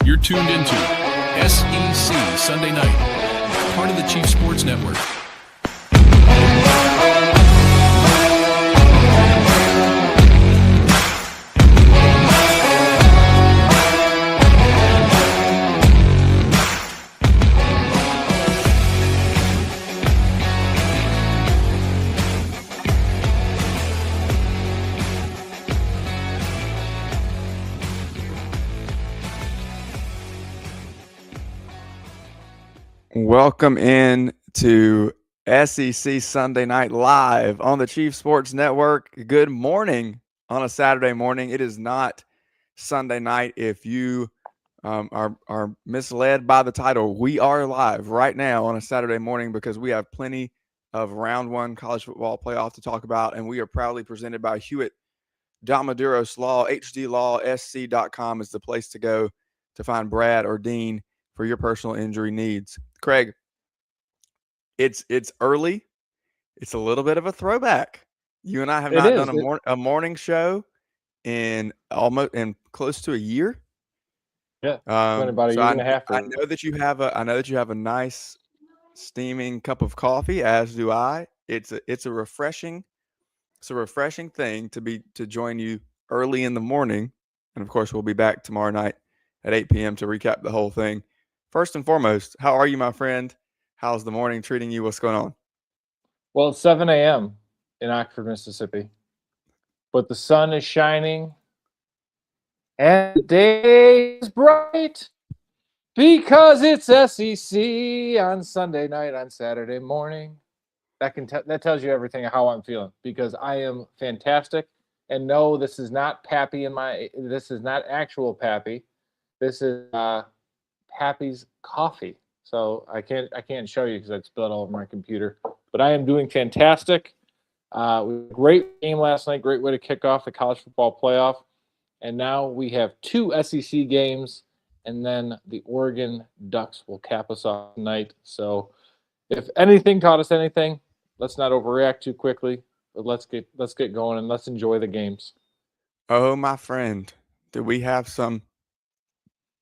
You're tuned into SEC Sunday Night, part of the Chief Sports Network. Welcome in to SEC Sunday Night Live on the Chief Sports Network. Good morning on a Saturday morning. It is not Sunday night. If you are misled by the title, we are live right now on a Saturday morning because we have plenty of round one college football playoff to talk about, and we are proudly presented by Hewitt Domaduros Law. HDLawSC.com is the place to go to find Brad or Dean for your personal injury needs. Craig, it's early. It's a little bit of a throwback. You and I have not done a morning show in close to a year. Yeah, about a year and a half. I know that you have a nice steaming cup of coffee, as do I. It's a refreshing thing to join you early in the morning, and of course we'll be back tomorrow night at 8 p.m. to recap the whole thing. First and foremost, how are you, my friend? How's the morning treating you? What's going on? Well, it's 7 a.m. in Oxford, Mississippi, but the sun is shining and the day is bright because it's SEC on Sunday night, on Saturday morning. That tells you everything of how I'm feeling, because I am fantastic. And no, this is not Pappy this is not actual Pappy. This is Pappy's coffee. So I can't show you because I spilled all over my computer. But I am doing fantastic. Great game last night. Great way to kick off the college football playoff. And now we have 2 SEC games, and then the Oregon Ducks will cap us off tonight. So if anything taught us anything, let's not overreact too quickly. But let's get going and let's enjoy the games. Oh, my friend, do we have some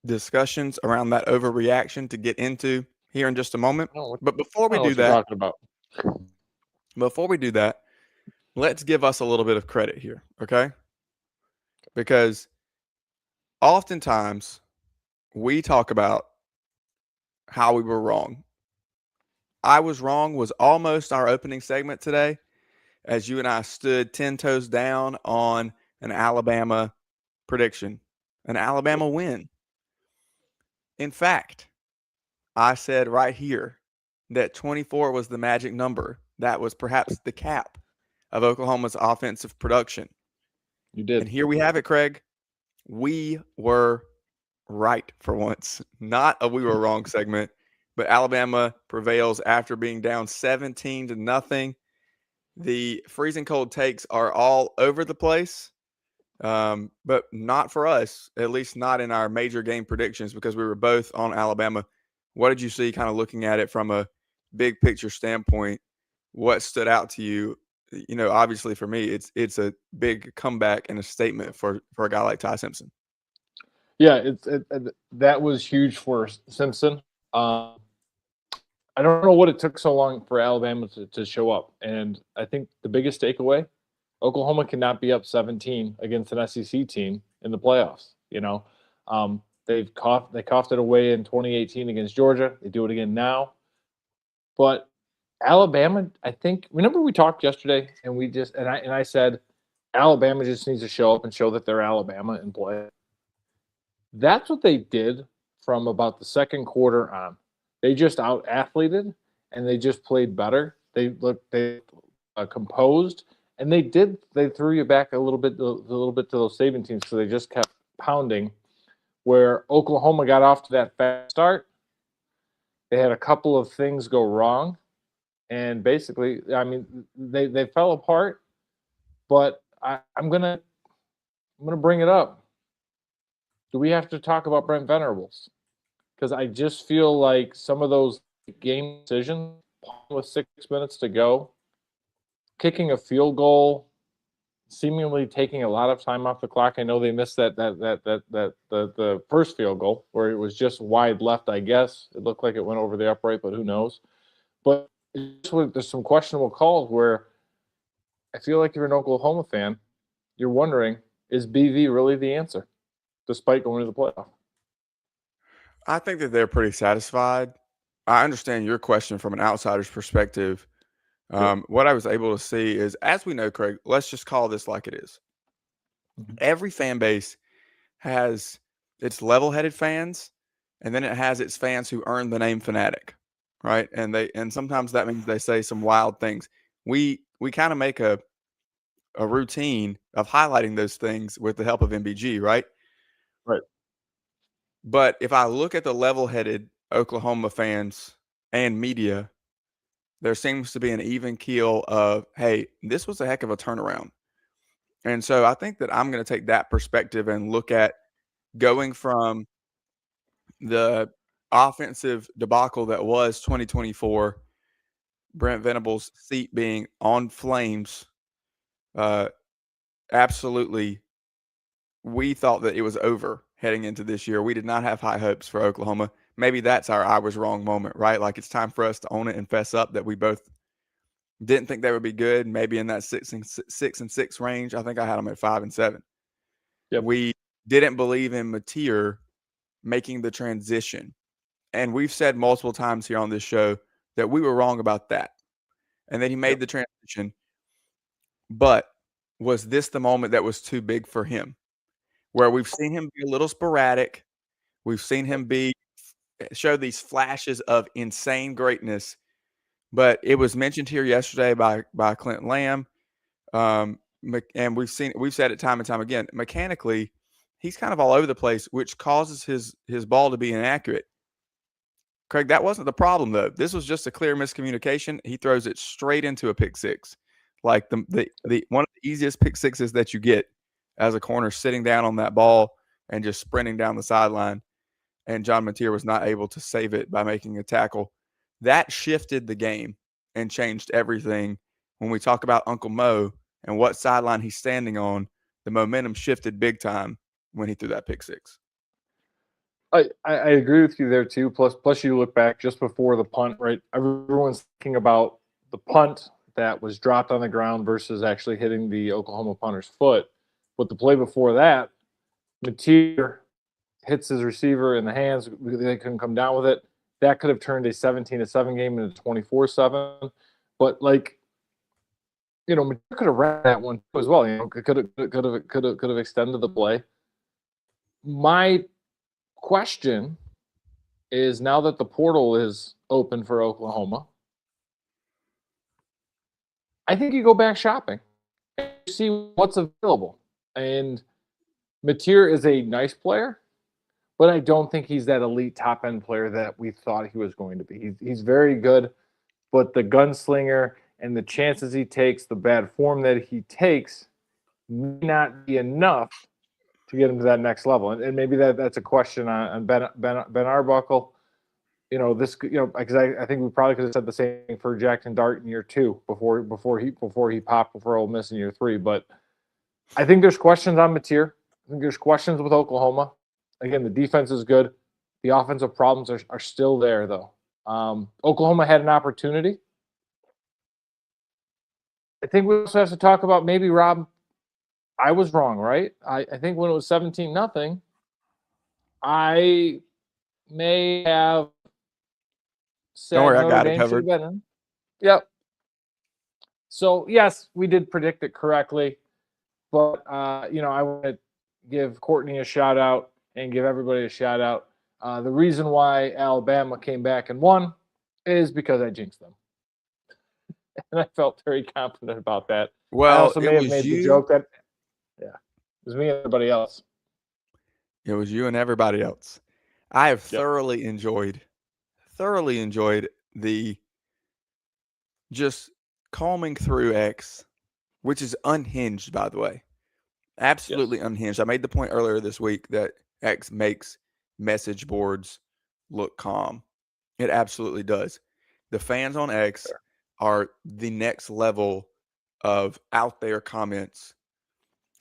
discussions around that overreaction to get into here in just a moment? But before we do that, let's give us a little bit of credit here, okay? Because oftentimes we talk about how we were wrong. I was wrong was almost our opening segment today, as you and I stood 10 toes down on an Alabama prediction, an Alabama win. In fact, I said right here that 24 was the magic number. That was perhaps the cap of Oklahoma's offensive production. You did. And here we have it, Craig. We were right for once. Not a we were wrong segment, but Alabama prevails after being down 17-0. The freezing cold takes are all over the place. But not for us, at least not in our major game predictions, because we were both on Alabama. What did you see kind of looking at it from a big picture standpoint? What stood out to you? You know, obviously for me, it's a big comeback and a statement for a guy like Ty Simpson. Yeah, that was huge for Simpson. I don't know what it took so long for Alabama to show up. And I think the biggest takeaway, Oklahoma cannot be up 17 against an SEC team in the playoffs. You know, they coughed it away in 2018 against Georgia. They do it again now. But Alabama, I think, remember we talked yesterday and I said Alabama just needs to show up and show that they're Alabama and play. That's what they did from about the second quarter on. They just out-athleted and they just played better. They composed. And they threw you back a little bit to those saving teams, so they just kept pounding. Where Oklahoma got off to that fast start, they had a couple of things go wrong, and basically, I mean, they fell apart. But I'm gonna bring it up. Do we have to talk about Brent Venables? Because I just feel like some of those game decisions with 6 minutes to go, kicking a field goal seemingly taking a lot of time off the clock. I know they missed the first field goal where it was just wide left. I guess it looked like it went over the upright, but who knows? But there's some questionable calls where I feel like if you're an Oklahoma fan, you're wondering, is BV really the answer, despite going to the playoff? I think that they're pretty satisfied. I understand your question from an outsider's perspective. Sure. What I was able to see is, as we know, Craig, let's just call this like it is. Mhm. Every fan base has its level-headed fans, and then it has its fans who earn the name fanatic, right? And sometimes that means they say some wild things. We kind of make a routine of highlighting those things with the help of MBG, right? Right. But if I look at the level-headed Oklahoma fans and media, there seems to be an even keel of, hey, this was a heck of a turnaround. And so I think that I'm going to take that perspective and look at going from the offensive debacle that was 2024, Brent Venables' seat being on flames. Absolutely, we thought that it was over heading into this year. We did not have high hopes for Oklahoma. Maybe that's our I was wrong moment, right? Like it's time for us to own it and fess up that we both didn't think they would be good. Maybe in that 6-6 range. I think I had them at 5-7. Yep. We didn't believe in Mateer making the transition. And we've said multiple times here on this show that we were wrong about that. And then he made the transition. But was this the moment that was too big for him? Where we've seen him be a little sporadic. We've seen him show these flashes of insane greatness. But it was mentioned here yesterday by Clint Lamb. And we've said it time and time again. Mechanically, he's kind of all over the place, which causes his ball to be inaccurate. Craig, that wasn't the problem though. This was just a clear miscommunication. He throws it straight into a pick six, like the one of the easiest pick sixes that you get as a corner, sitting down on that ball and just sprinting down the sideline. And John Mateer was not able to save it by making a tackle. That shifted the game and changed everything. When we talk about Uncle Mo and what sideline he's standing on, the momentum shifted big time when he threw that pick six. I agree with you there too. Plus, you look back just before the punt, right? Everyone's thinking about the punt that was dropped on the ground versus actually hitting the Oklahoma punter's foot. But the play before that, Mateer hits his receiver in the hands. They couldn't come down with it. That could have turned a 17-7 game into 24-7. But Mateer could have ran that one as well. Could have extended the play. My question is, now that the portal is open for Oklahoma, I think you go back shopping and see what's available. And Mateer is a nice player, but I don't think he's that elite top end player that we thought he was going to be. He's very good, but the gunslinger and the chances he takes, the bad form that he takes, may not be enough to get him to that next level. And maybe that's a question on Ben Arbuckle. Because I think we probably could have said the same thing for Jackson Dart in year 2 before he popped for Ole Miss in year 3. But I think there's questions on Mateer. I think there's questions with Oklahoma. Again, the defense is good. The offensive problems are still there, though. Oklahoma had an opportunity. I think we also have to talk about, maybe, Rob, I was wrong, right? I think when it was 17-0, I may have said Don't worry, I Notre got it Dame should covered. have been in. Yep. So, yes, we did predict it correctly. But, I want to give Courtney a shout out and give everybody a shout out. The reason why Alabama came back and won is because I jinxed them. And I felt very confident about that. Well, I also may it have was made the you. joke that, it was me and everybody else. It was you and everybody else. I have thoroughly enjoyed the just combing through X, which is unhinged, by the way. Absolutely unhinged. I made the point earlier this week that X makes message boards look calm. It absolutely does. The fans on X are the next level of out there comments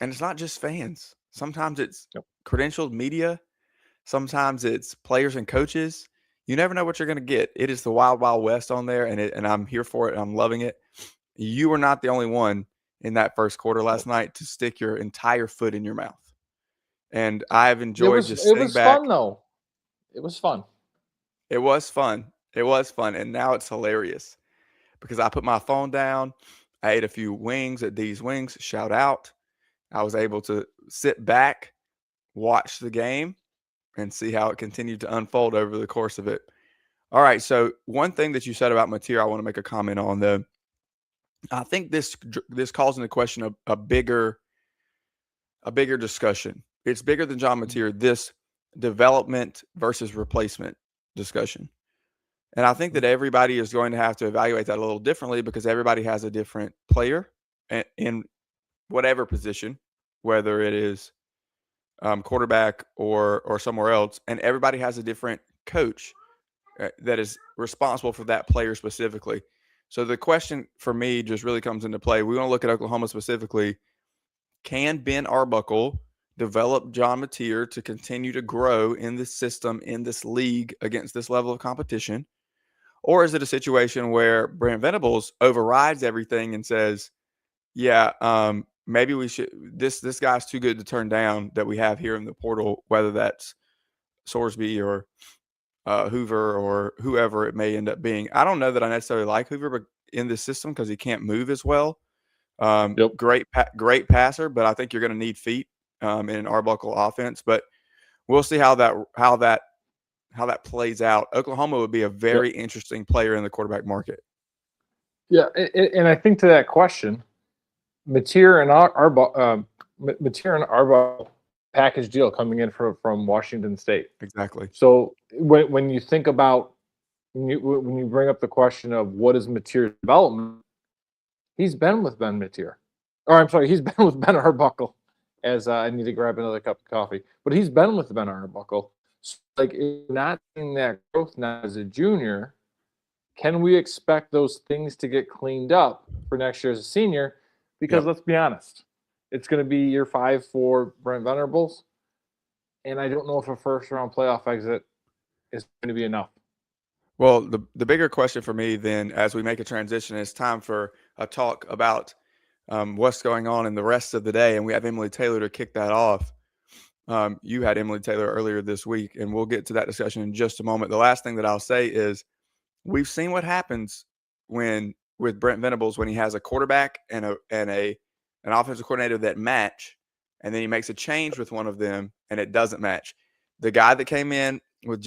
And it's not just fans. Sometimes it's Yep. credentialed media. Sometimes it's players and coaches. You never know what you're going to get. It is the wild, wild west on there, and I'm here for it. I'm loving it. You were not the only one in that first quarter last night to stick your entire foot in your mouth. And I've enjoyed just It sitting was back. fun though. It was fun. It was fun. It was fun. And now it's hilarious because I put my phone down. I ate a few wings at D's Wings. Shout out. I was able to sit back, watch the game, and see how it continued to unfold over the course of it. All right. So one thing that you said about Mateer, I want to make a comment on though. I think this calls into question a bigger discussion. It's bigger than John Mateer. This development versus replacement discussion. And I think that everybody is going to have to evaluate that a little differently because everybody has a different player in whatever position, whether it is quarterback or somewhere else, and everybody has a different coach that is responsible for that player specifically. So the question for me just really comes into play. We want to look at Oklahoma specifically. Can Ben Arbuckle develop John Mateer to continue to grow in this system, in this league, against this level of competition? Or is it a situation where Brent Venables overrides everything and says, yeah, maybe we should this guy's too good to turn down that we have here in the portal, whether that's Sorsby or Hoover or whoever it may end up being. I don't know that I necessarily like Hoover but in this system because he can't move as well. Yep. Great passer, but I think you're going to need feet in an Arbuckle offense. But we'll see how that plays out. Oklahoma would be a very interesting player in the quarterback market. Yeah, and I think to that question, Mateer and Arbuckle package deal coming in from Washington State. Exactly. So when you think about when you bring up the question of what is Mateer's development, he's been with Ben Mateer, or I'm sorry, he's been with Ben Arbuckle. As I need to grab another cup of coffee, but he's been with Ben Arbuckle. So, like, not seeing that growth now as a junior, can we expect those things to get cleaned up for next year as a senior? Because let's be honest, it's going to be year 5 for Brent Venables, and I don't know if a first-round playoff exit is going to be enough. Well, the bigger question for me then, as we make a transition, is time for a talk about what's going on in the rest of the day, and we have Emily Taylor to kick that off. You had Emily Taylor earlier this week, and we'll get to that discussion in just a moment. The last thing that I'll say is we've seen what happens with Brent Venables when he has a quarterback and an offensive coordinator that match, and then he makes a change with one of them and it doesn't match. The guy that came in with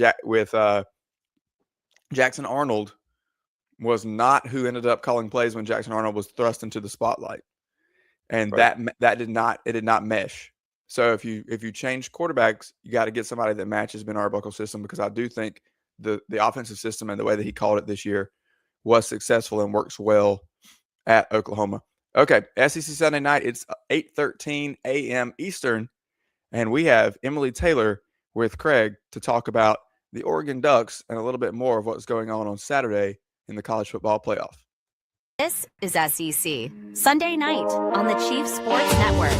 Jackson Arnold was not who ended up calling plays when Jackson Arnold was thrust into the spotlight, and that did not mesh. So if you change quarterbacks, you got to get somebody that matches Ben Arbuckle's system, because I do think the offensive system and the way that he called it this year was successful and works well at Oklahoma. Okay, SEC Sunday night. It's 8:13 a.m. Eastern, and we have Emily Taylor with Craig to talk about the Oregon Ducks and a little bit more of what's going on Saturday in the college football playoff. This is SEC Sunday night on the Chiefs Sports Network.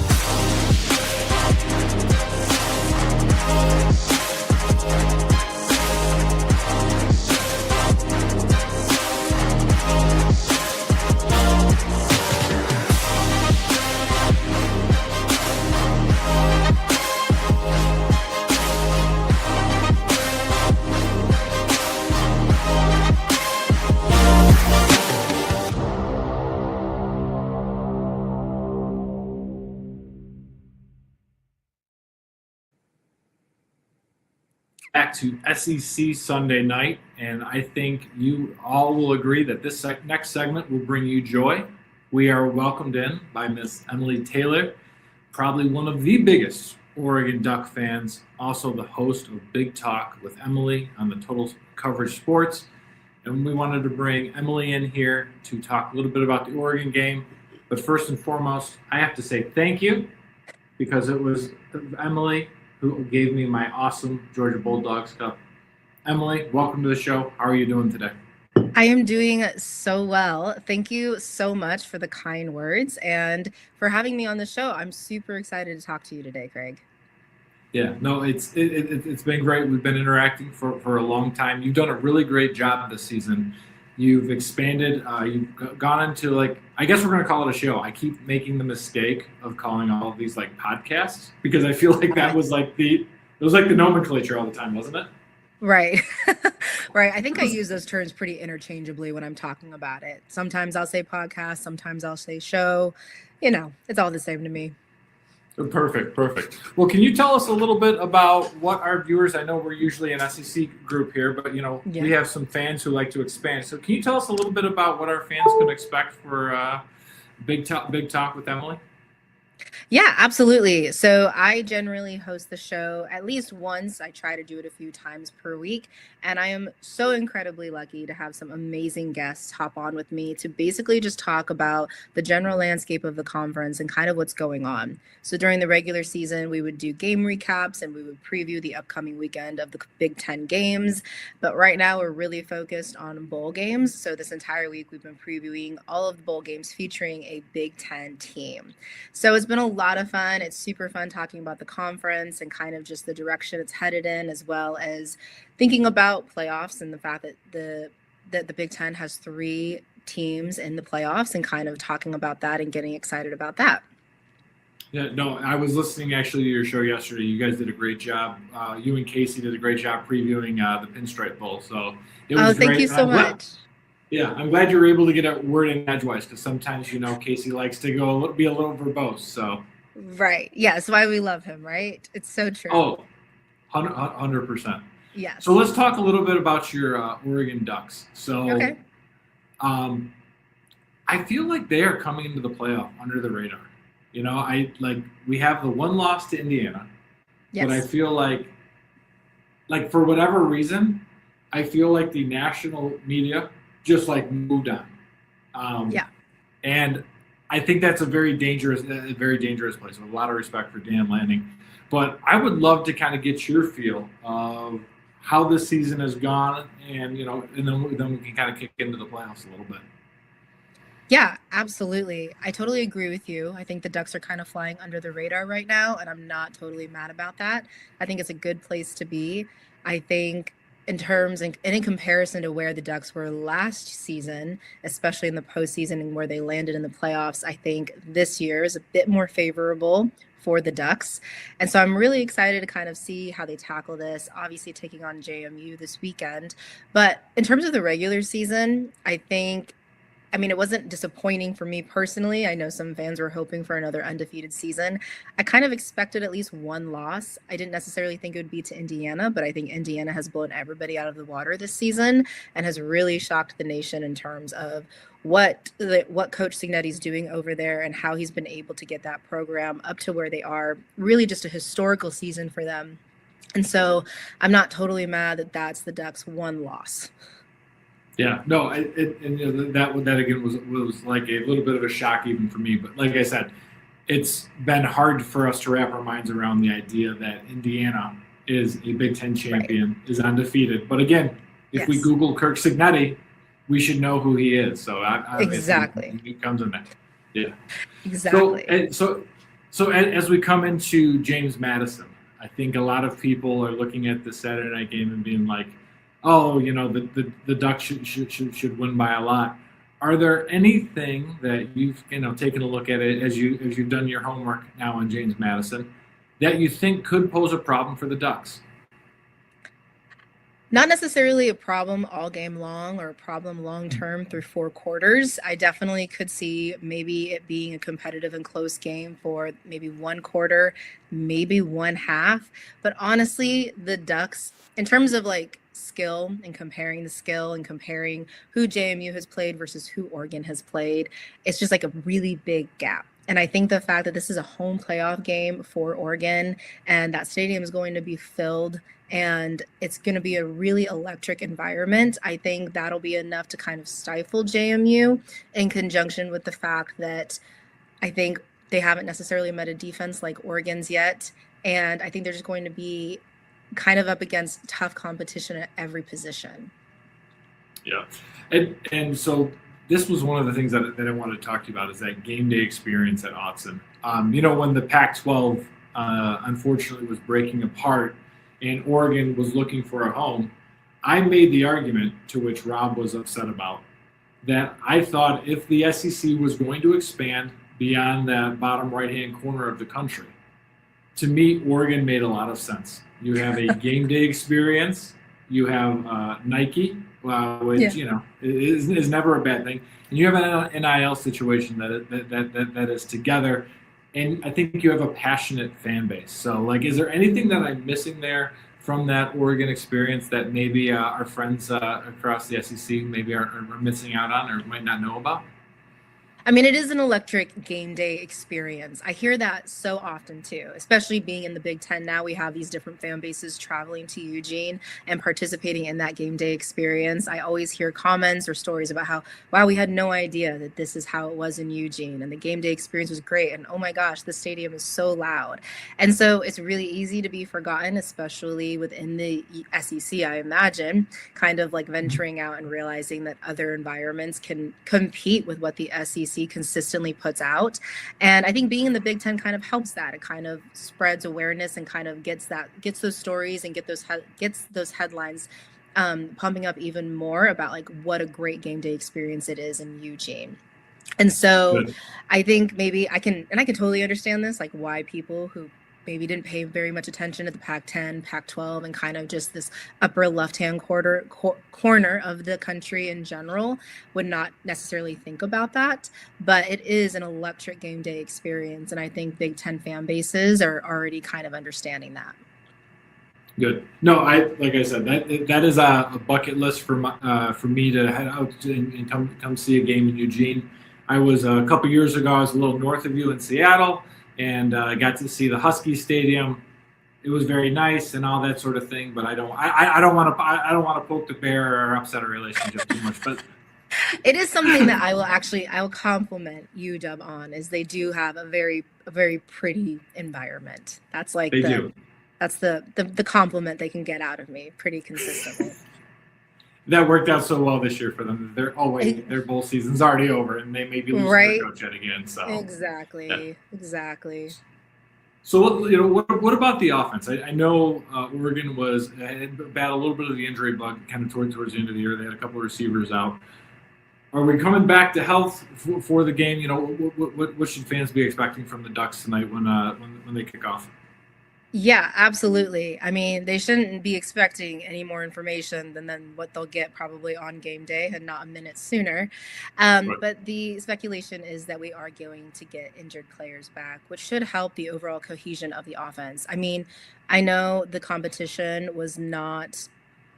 Back to SEC Sunday night, and I think you all will agree that this next segment will bring you joy. We are welcomed in by Miss Emily Taylor, probably one of the biggest Oregon Duck fans, also the host of Big Talk with Emily on the Total Coverage Sports. And we wanted to bring Emily in here to talk a little bit about the Oregon game. But first and foremost, I have to say thank you, because it was Emily who gave me my awesome Georgia Bulldogs cup. Emily, welcome to the show. How are you doing today? I am doing so well. Thank you so much for the kind words and for having me on the show. I'm super excited to talk to you today, Craig. Yeah, no, it's been great. We've been interacting for a long time. You've done a really great job this season. You've expanded. Gone into, like, I guess we're going to call it a show. I keep making the mistake of calling all of these like podcasts because I feel like that was like the nomenclature all the time, wasn't it? Right. Right. I think I use those terms pretty interchangeably when I'm talking about it. Sometimes I'll say podcast, sometimes I'll say show. It's all the same to me. Perfect, perfect. Well, can you tell us a little bit about what our viewers? I know we're usually an SEC group here, but Yeah. we have some fans who like to expand. So, can you tell us a little bit about what our fans can expect for Big Talk with Emily? Yeah, absolutely. So I generally host the show at least once. I try to do it a few times per week. And I am so incredibly lucky to have some amazing guests hop on with me to basically just talk about the general landscape of the conference and kind of what's going on. So during the regular season, we would do game recaps and we would preview the upcoming weekend of the Big Ten games. But right now, we're really focused on bowl games. So this entire week, we've been previewing all of the bowl games featuring a Big Ten team. So it's been a lot of fun. It's super fun talking about the conference and kind of just the direction it's headed in, as well as thinking about playoffs and the fact that the Big Ten has 3 teams in the playoffs and kind of talking about that and getting excited about that. Yeah, no, I was listening actually to your show yesterday. You guys did a great job. You and Casey did a great job previewing the Pinstripe Bowl. So it was great. Thank you so much. Yeah, I'm glad you were able to get a word in edgewise because sometimes Casey likes to be a little verbose. So right, yeah, that's why we love him, right? It's so true. Oh, 100%. Yes. So let's talk a little bit about your Oregon Ducks. So, Okay. I feel like they are coming into the playoff under the radar. We have the one loss to Indiana, Yes. but I feel like for whatever reason, I feel like the national media just moved on. Yeah. And I think that's a very dangerous place. With a lot of respect for Dan Lanning, but I would love to kind of get your feel of how this season has gone, and then we can kind of kick into the playoffs a little bit. Yeah, absolutely. I totally agree with you. I think the Ducks are kind of flying under the radar right now, and I'm not totally mad about that. I think it's a good place to be. I think in terms and in comparison to where the Ducks were last season, especially in the postseason and where they landed in the playoffs, I think this year is a bit more favorable for the Ducks. And so I'm really excited to kind of see how they tackle this, obviously taking on JMU this weekend. But in terms of the regular season, I mean, it wasn't disappointing for me personally. I know some fans were hoping for another undefeated season. I kind of expected at least one loss. I didn't necessarily think it would be to Indiana, but I think Indiana has blown everybody out of the water this season and has really shocked the nation in terms of what Coach Signetti's doing over there and how he's been able to get that program up to where they are. Really just a historical season for them. And so I'm not totally mad that that's the Ducks' one loss. Yeah, no, that again was like a little bit of a shock even for me. But like I said, it's been hard for us to wrap our minds around the idea that Indiana is a Big Ten champion, right, is undefeated. But again, if we Google Kirk Cignetti, we should know who he is. So exactly, he comes in there. Yeah, exactly. So as we come into James Madison, I think a lot of people are looking at the Saturday night game and being like, oh, the Ducks should win by a lot. Are there anything that you've taken a look at it as you've done your homework now on James Madison that you think could pose a problem for the Ducks? Not necessarily a problem all game long or a problem long term through 4 quarters. I definitely could see maybe it being a competitive and close game for maybe 1 quarter, maybe 1 half. But honestly, the Ducks, in terms of skill and comparing the skill and comparing who JMU has played versus who Oregon has played, it's just a really big gap. And I think the fact that this is a home playoff game for Oregon and that stadium is going to be filled and it's going to be a really electric environment, I think that'll be enough to kind of stifle JMU, in conjunction with the fact that I think they haven't necessarily met a defense like Oregon's yet. And I think they're just going to be kind of up against tough competition at every position. Yeah, and so this was one of the things that I wanted to talk to you about is that game day experience at Autzen. When the Pac-12 unfortunately was breaking apart and Oregon was looking for a home, I made the argument to which Rob was upset about that I thought if the SEC was going to expand beyond that bottom right-hand corner of the country, to me, Oregon made a lot of sense. You have a game day experience. You have Nike, which is never a bad thing, and you have an NIL situation that is together, and I think you have a passionate fan base. So, like, is there anything that I'm missing there from that Oregon experience that maybe our friends across the SEC maybe are missing out on or might not know about? I mean, it is an electric game day experience. I hear that so often too, especially being in the Big Ten now. We have these different fan bases traveling to Eugene and participating in that game day experience. I always hear comments or stories about how, wow, we had no idea that this is how it was in Eugene and the game day experience was great. And oh my gosh, the stadium is so loud. And so it's really easy to be forgotten, especially within the SEC, I imagine, kind of like venturing out and realizing that other environments can compete with what the SEC consistently puts out. And I think being in the Big Ten kind of helps that. It kind of spreads awareness and kind of gets those stories and gets those headlines pumping up even more about like what a great game day experience it is in Eugene. And so Good. I think maybe I can totally understand this, like why people who maybe didn't pay very much attention to the Pac-10, Pac-12, and kind of just this upper left-hand corner of the country in general would not necessarily think about that. But it is an electric game day experience, and I think Big Ten fan bases are already kind of understanding that. Good. No, like I said, that is a bucket list for me to head out and come see a game in Eugene. I was a couple years ago. I was a little north of you in Seattle, and I got to see the Husky Stadium. It was very nice and all that sort of thing. But I don't want to poke the bear or upset a relationship too much. But it is something that I will compliment UW on, is they do have a very pretty environment. That's like they do. That's the compliment they can get out of me pretty consistently. That worked out so well this year for them. Their bowl season's already over, and they may be losing their coach yet again. So exactly. So what about the offense? I know Oregon had a little bit of the injury bug kind of towards the end of the year. They had a couple of receivers out. Are we coming back to health for the game? What should fans be expecting from the Ducks tonight when they kick off? Yeah, absolutely. I mean, they shouldn't be expecting any more information than what they'll get probably on game day and not a minute sooner. Right. But the speculation is that we are going to get injured players back, which should help the overall cohesion of the offense. I mean, I know the competition was not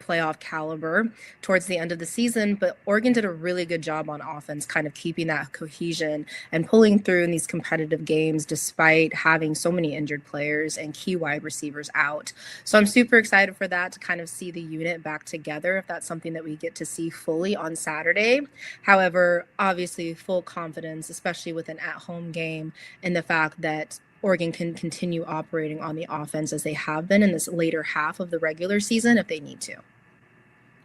playoff caliber towards the end of the season, but Oregon did a really good job on offense, kind of keeping that cohesion and pulling through in these competitive games despite having so many injured players and key wide receivers out. So I'm super excited for that, to kind of see the unit back together, if that's something that we get to see fully on Saturday. However, obviously full confidence, especially with an at-home game, in the fact that Oregon can continue operating on the offense as they have been in this later half of the regular season if they need to.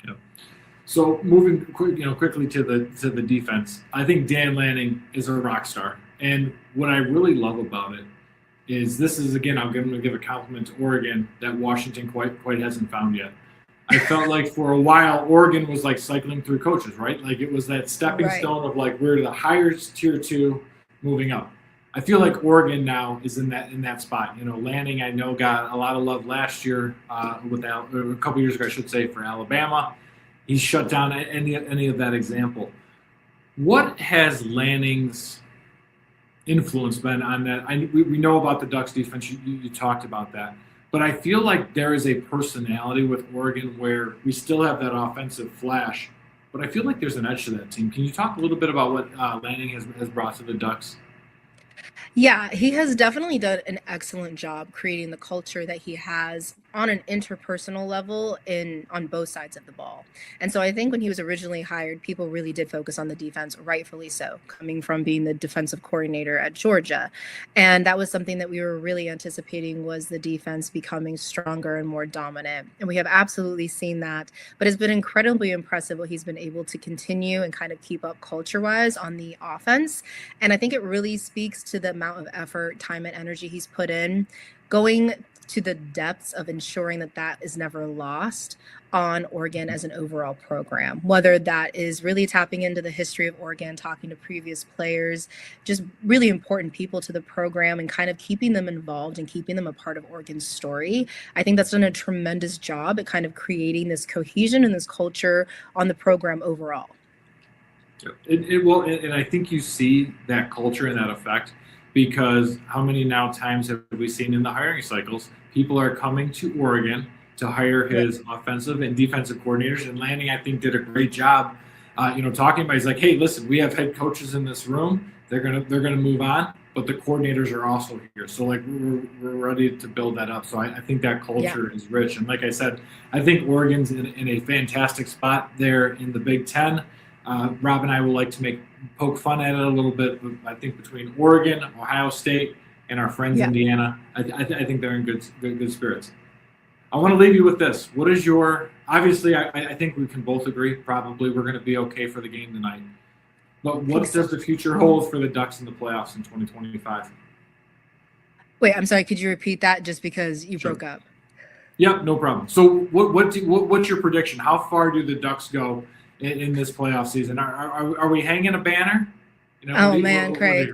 Yeah. So moving quickly to the defense, I think Dan Lanning is a rock star, and what I really love about it is this is, again, I'm going to give a compliment to Oregon that Washington quite hasn't found yet. I felt like for a while Oregon was like cycling through coaches, right? Like it was that stepping stone of like we're the higher tier 2 moving up. I feel like Oregon now is in that spot. Lanning, I know, got a lot of love last year a couple years ago, I should say, for Alabama. He's shut down any of that example. What has Lanning's influence been on that? We know about the Ducks defense. You talked about that. But I feel like there is a personality with Oregon where we still have that offensive flash, but I feel like there's an edge to that team. Can you talk a little bit about what Lanning has brought to the Ducks? Yeah, he has definitely done an excellent job creating the culture that he has on an interpersonal level on both sides of the ball. And so I think when he was originally hired, people really did focus on the defense, rightfully so, coming from being the defensive coordinator at Georgia. And that was something that we were really anticipating, was the defense becoming stronger and more dominant. And we have absolutely seen that, but it's been incredibly impressive what he's been able to continue and kind of keep up culture-wise on the offense. And I think it really speaks to the amount of effort, time, and energy he's put in, going to the depths of ensuring that that is never lost on Oregon as an overall program, whether that is really tapping into the history of Oregon, talking to previous players, just really important people to the program, and kind of keeping them involved and keeping them a part of Oregon's story. I think that's done a tremendous job at kind of creating this cohesion and this culture on the program overall. It will, and I think you see that culture and that effect, because how many now times have we seen in the hiring cycles, people are coming to Oregon to hire his offensive and defensive coordinators. And Lanning, I think, did a great job, talking about, he's like, hey, listen, we have head coaches in this room. They're gonna move on, but the coordinators are also here. So like we're ready to build that up. So I think that culture is rich. And like I said, I think Oregon's in a fantastic spot there in the Big Ten. Rob and I would like to poke fun at it a little bit. But I think between Oregon, Ohio State, and our friends Indiana, I think they're in good spirits. I want to leave you with this. What is obviously, I think we can both agree, probably we're going to be okay for the game tonight. But what does the future hold for the Ducks in the playoffs in 2025? Wait, I'm sorry. Could you repeat that, just because you broke up? Yep, no problem. So what's your prediction? How far do the Ducks go in this playoff season? Are we hanging a banner? Craig,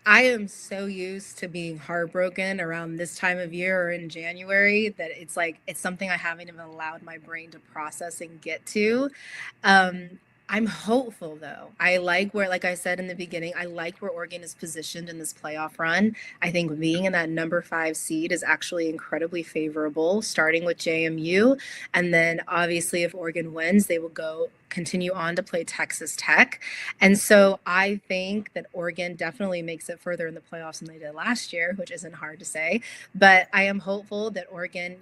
I am so used to being heartbroken around this time of year or in January that it's something I haven't even allowed my brain to process and get to. I'm hopeful, though. Like I said in the beginning, I like where Oregon is positioned in this playoff run. I think being in that number 5 seed is actually incredibly favorable, starting with JMU. And then obviously if Oregon wins, they will continue on to play Texas Tech. And so I think that Oregon definitely makes it further in the playoffs than they did last year, which isn't hard to say. But I am hopeful that Oregon,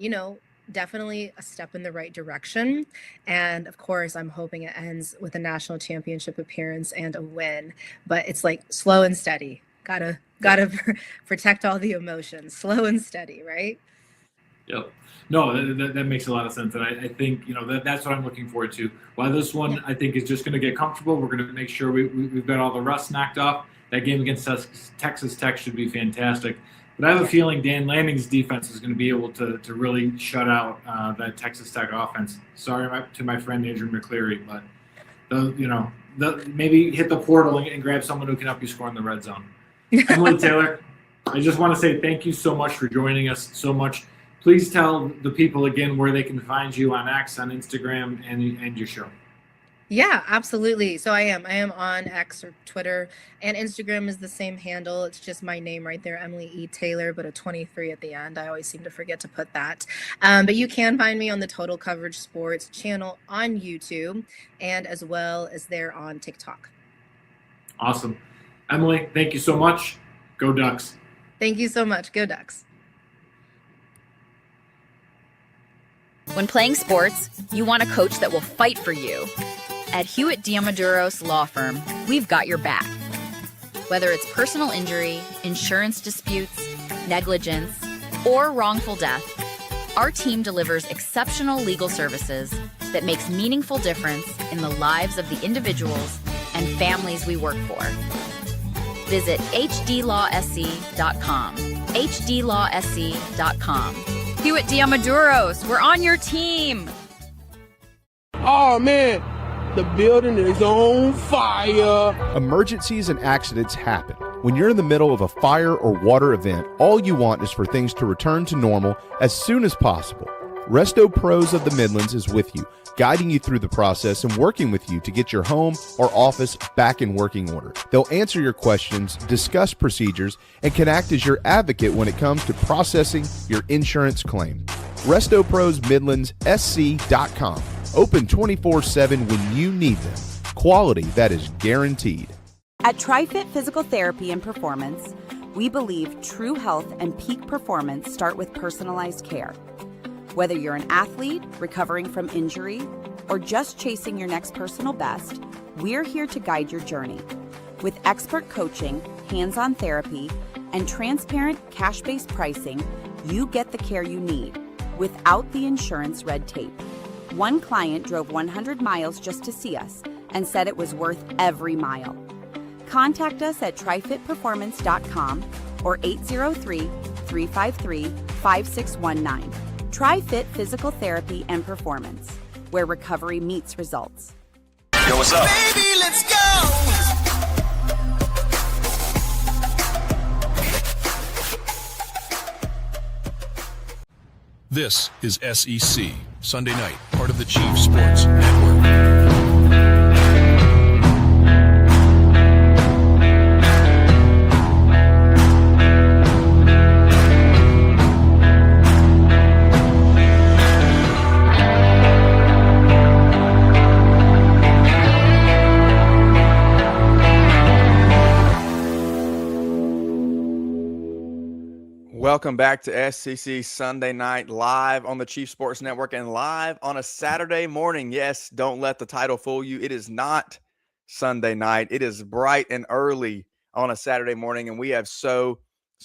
definitely a step in the right direction. And of course, I'm hoping it ends with a national championship appearance and a win. But it's like slow and steady. Gotta protect all the emotions. Slow and steady, right? Yep. No, that makes a lot of sense. And I think, that's what I'm looking forward to. While this one, I think, is just going to get comfortable, we're going to make sure we've got all the rust knocked off. That game against Texas Tech should be fantastic. But I have a feeling Dan Lanning's defense is going to be able to really shut out that Texas Tech offense. Sorry to my friend Adrian McCleary, but maybe hit the portal and grab someone who can help you score in the red zone. Emily Taylor, I just want to say thank you so much for joining us so much. Please tell the people again where they can find you on X, on Instagram, and your show. Yeah, absolutely. So I am on X or Twitter, and Instagram is the same handle. It's just my name right there, Emily E. Taylor, but a 23 at the end. I always seem to forget to put that. But you can find me on the Total Coverage Sports channel on YouTube, and as well as there on TikTok. Awesome. Emily, thank you so much. Go Ducks. Thank you so much. Go Ducks. When playing sports, you want a coach that will fight for you. At Hewitt Diamaduros Law Firm, we've got your back. Whether it's personal injury, insurance disputes, negligence, or wrongful death, our team delivers exceptional legal services that makes meaningful difference in the lives of the individuals and families we work for. Visit hdlawsc.com. hdlawsc.com. Hewitt Diamaduros, we're on your team. Oh, man. The building is on fire. Emergencies and accidents happen. When you're in the middle of a fire or water event, all you want is for things to return to normal as soon as possible. Resto Pros of the Midlands is with you, guiding you through the process and working with you to get your home or office back in working order. They'll answer your questions, discuss procedures, and can act as your advocate when it comes to processing your insurance claim. RestoProsMidlandsSC.com. Open 24/7 when you need them. Quality that is guaranteed. At TriFit Physical Therapy and Performance, we believe true health and peak performance start with personalized care. Whether you're an athlete recovering from injury or just chasing your next personal best, we're here to guide your journey. With expert coaching, hands-on therapy, and transparent cash-based pricing, you get the care you need without the insurance red tape. One client drove 100 miles just to see us and said it was worth every mile. Contact us at trifitperformance.com or 803-353-5619. TriFit Physical Therapy and Performance, where recovery meets results. Yo, what's up? Baby, let's go! This is SEC Sunday Night, part of the Chief Sports Network. Welcome back to SEC Sunday Night, live on the Chief Sports Network and live on a Saturday morning. Yes, don't let the title fool you. It is not Sunday night. It is bright and early on a Saturday morning, and we have so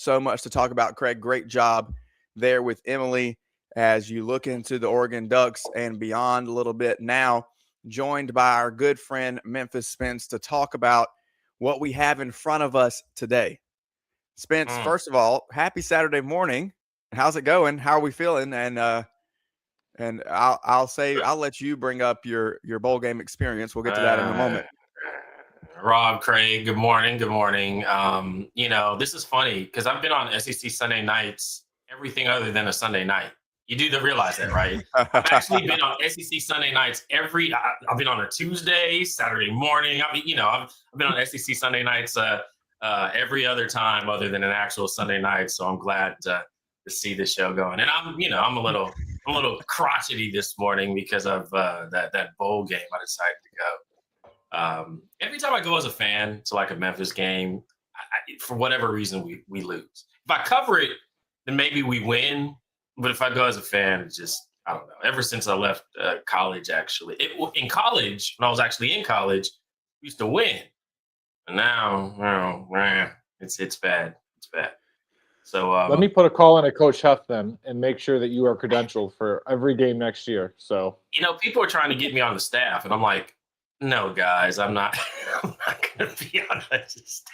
much to talk about. Craig, great job there with Emily as you look into the Oregon Ducks and beyond a little bit. Now, joined by our good friend Memphis Spence to talk about what we have in front of us today. Spence, first of all, happy Saturday morning. How's it going? How are we feeling? And I'll let you bring up your bowl game experience. We'll get to that in a moment. Rob, Craig, good morning. Good morning. This is funny because I've been on SEC Sunday nights, everything other than a Sunday night. You do realize that, right? I've actually been on SEC Sunday nights I've been on a Tuesday, Saturday morning. I've been on SEC Sunday nights every other time other than an actual Sunday night. So I'm glad to see the show going. And I'm a little crotchety this morning because of that bowl game I decided to go. Every time I go as a fan to like a Memphis game, for whatever reason, we lose. If I cover it, then maybe we win. But if I go as a fan, it's just, I don't know. Ever since I left college, actually. In college, when I was actually in college, we used to win. And now, it's bad. It's bad. So let me put a call in at Coach Huff then and make sure that you are credentialed for every game next year. So people are trying to get me on the staff, and I'm like, no, guys, I'm not. I'm not going to be on the staff.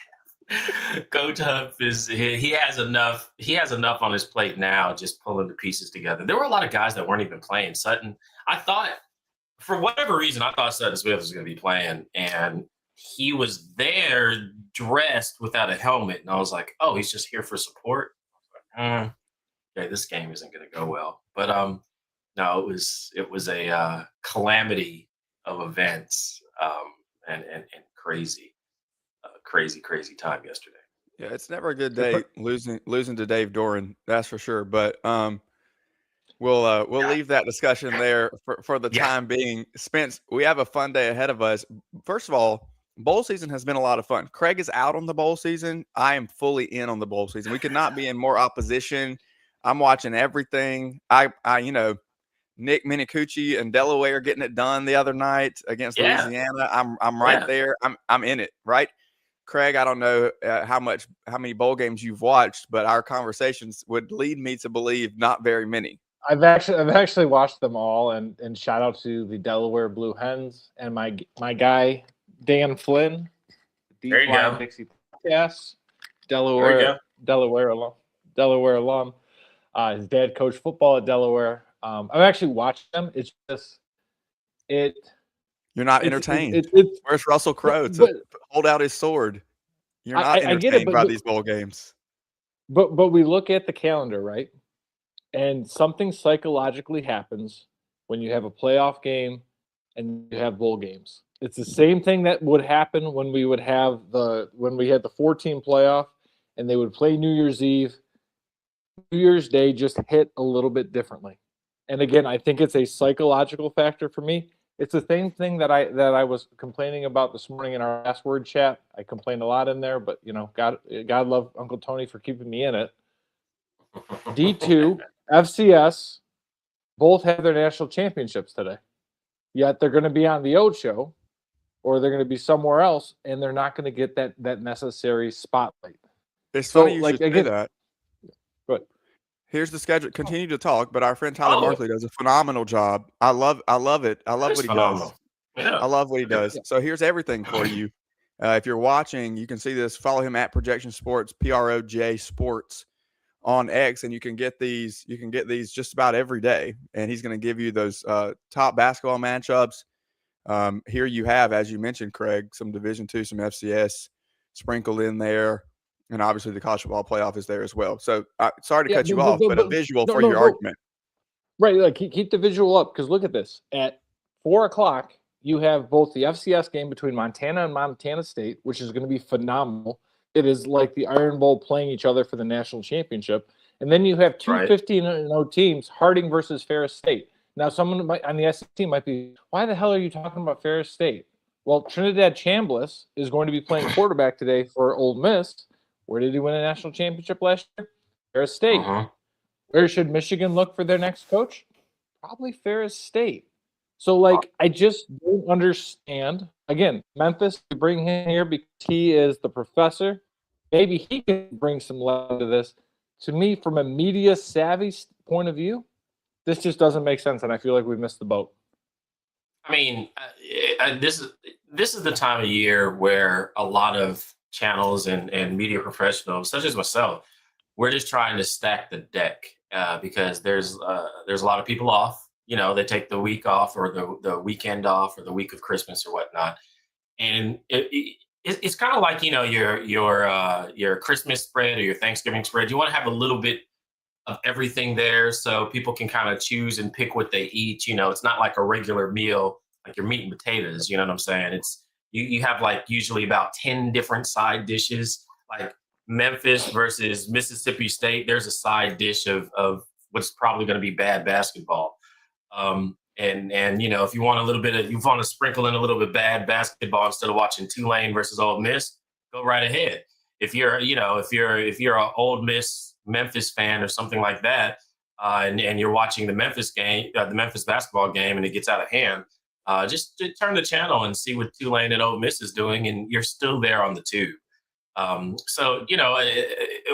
Coach Huff he has enough. He has enough on his plate now, just pulling the pieces together. There were a lot of guys that weren't even playing. Sutton, I thought, for whatever reason, I thought Sutton Smith was going to be playing, and he was there dressed without a helmet. And I was like, oh, he's just here for support. Okay, this game isn't going to go well. But no, it was a calamity of events and crazy time yesterday. Yeah, it's never a good day losing to Dave Doran, that's for sure. But we'll leave that discussion there for the time being. Spence, we have a fun day ahead of us. First of all, bowl season has been a lot of fun. Craig is out on the bowl season. I am fully in on the bowl season. We could not be in more opposition. I'm watching everything. I Nick Minicucci and Delaware getting it done the other night against Louisiana. I'm right there. I'm in it, right? Craig, I don't know how many bowl games you've watched, but our conversations would lead me to believe not very many. I've actually watched them all, and shout out to the Delaware Blue Hens and my guy Dan Flynn, there you go. Dixie Podcast, Delaware alum. His dad coached football at Delaware. I've actually watched them. It's just You're not entertained. Where's Russell Crowe to hold out his sword? You're not entertained by these bowl games. But we look at the calendar, right? And something psychologically happens when you have a playoff game and you have bowl games. It's the same thing that would happen when we had the 14 playoff and they would play New Year's Eve. New Year's Day just hit a little bit differently. And again, I think it's a psychological factor for me. It's the same thing that I was complaining about this morning in our last word chat. I complained a lot in there, but God love Uncle Tony for keeping me in it. D2, FCS, both have their national championships today. Yet they're going to be on the Ocho, or they're going to be somewhere else, and they're not going to get that necessary spotlight. It's So, funny you like, should say again, that. but Here's the schedule. Continue to talk, but our friend Tyler Oh. Markley does a phenomenal job. I love it. I love That's what he phenomenal. does. Yeah. I love what he does. Yeah. So here's everything for you. If you're watching, you can see this. Follow him at Projection Sports, PROJ Sports on X, and you can get these. You can get these just about every day, and he's going to give you those top basketball matchups. Here you have, as you mentioned, Craig, some Division II, some FCS sprinkled in there, and obviously the college football playoff is there as well. So sorry to cut you off, but a visual for your argument. Right, like keep the visual up, because look at this. At 4 o'clock, you have both the FCS game between Montana and Montana State, which is going to be phenomenal. It is like the Iron Bowl playing each other for the national championship. And then you have two Right. 15-0 teams, Harding versus Ferris State. Now, someone on the SEC might be, why the hell are you talking about Ferris State? Well, Trinidad Chambliss is going to be playing quarterback today for Ole Miss. Where did he win a national championship last year? Ferris State. Uh-huh. Where should Michigan look for their next coach? Probably Ferris State. So, like, I just don't understand. Again, Memphis, we bring him here because he is the professor. Maybe he can bring some light to this. To me, from a media savvy point of view, this just doesn't make sense, and I feel like we missed the boat. I mean, this is the time of year where a lot of channels and media professionals, such as myself, we're just trying to stack the deck because there's a lot of people off. You know, they take the week off or the weekend off or the week of Christmas or whatnot, and it's kind of like, you know, your Christmas spread or your Thanksgiving spread. You want to have a little bit of everything there so people can kind of choose and pick what they eat. You know, it's not like a regular meal, like your meat and potatoes. You know what I'm saying? It's you have like usually about 10 different side dishes, like Memphis versus Mississippi State. There's a side dish of what's probably going to be bad basketball. And you know, if you want to sprinkle in a little bit bad basketball instead of watching Tulane versus Ole Miss, go right ahead. If you're an Ole Miss Memphis fan or something like that, and you're watching the Memphis basketball game, and it gets out of hand, just to turn the channel and see what Tulane and Ole Miss is doing, and you're still there on the tube. So, you know,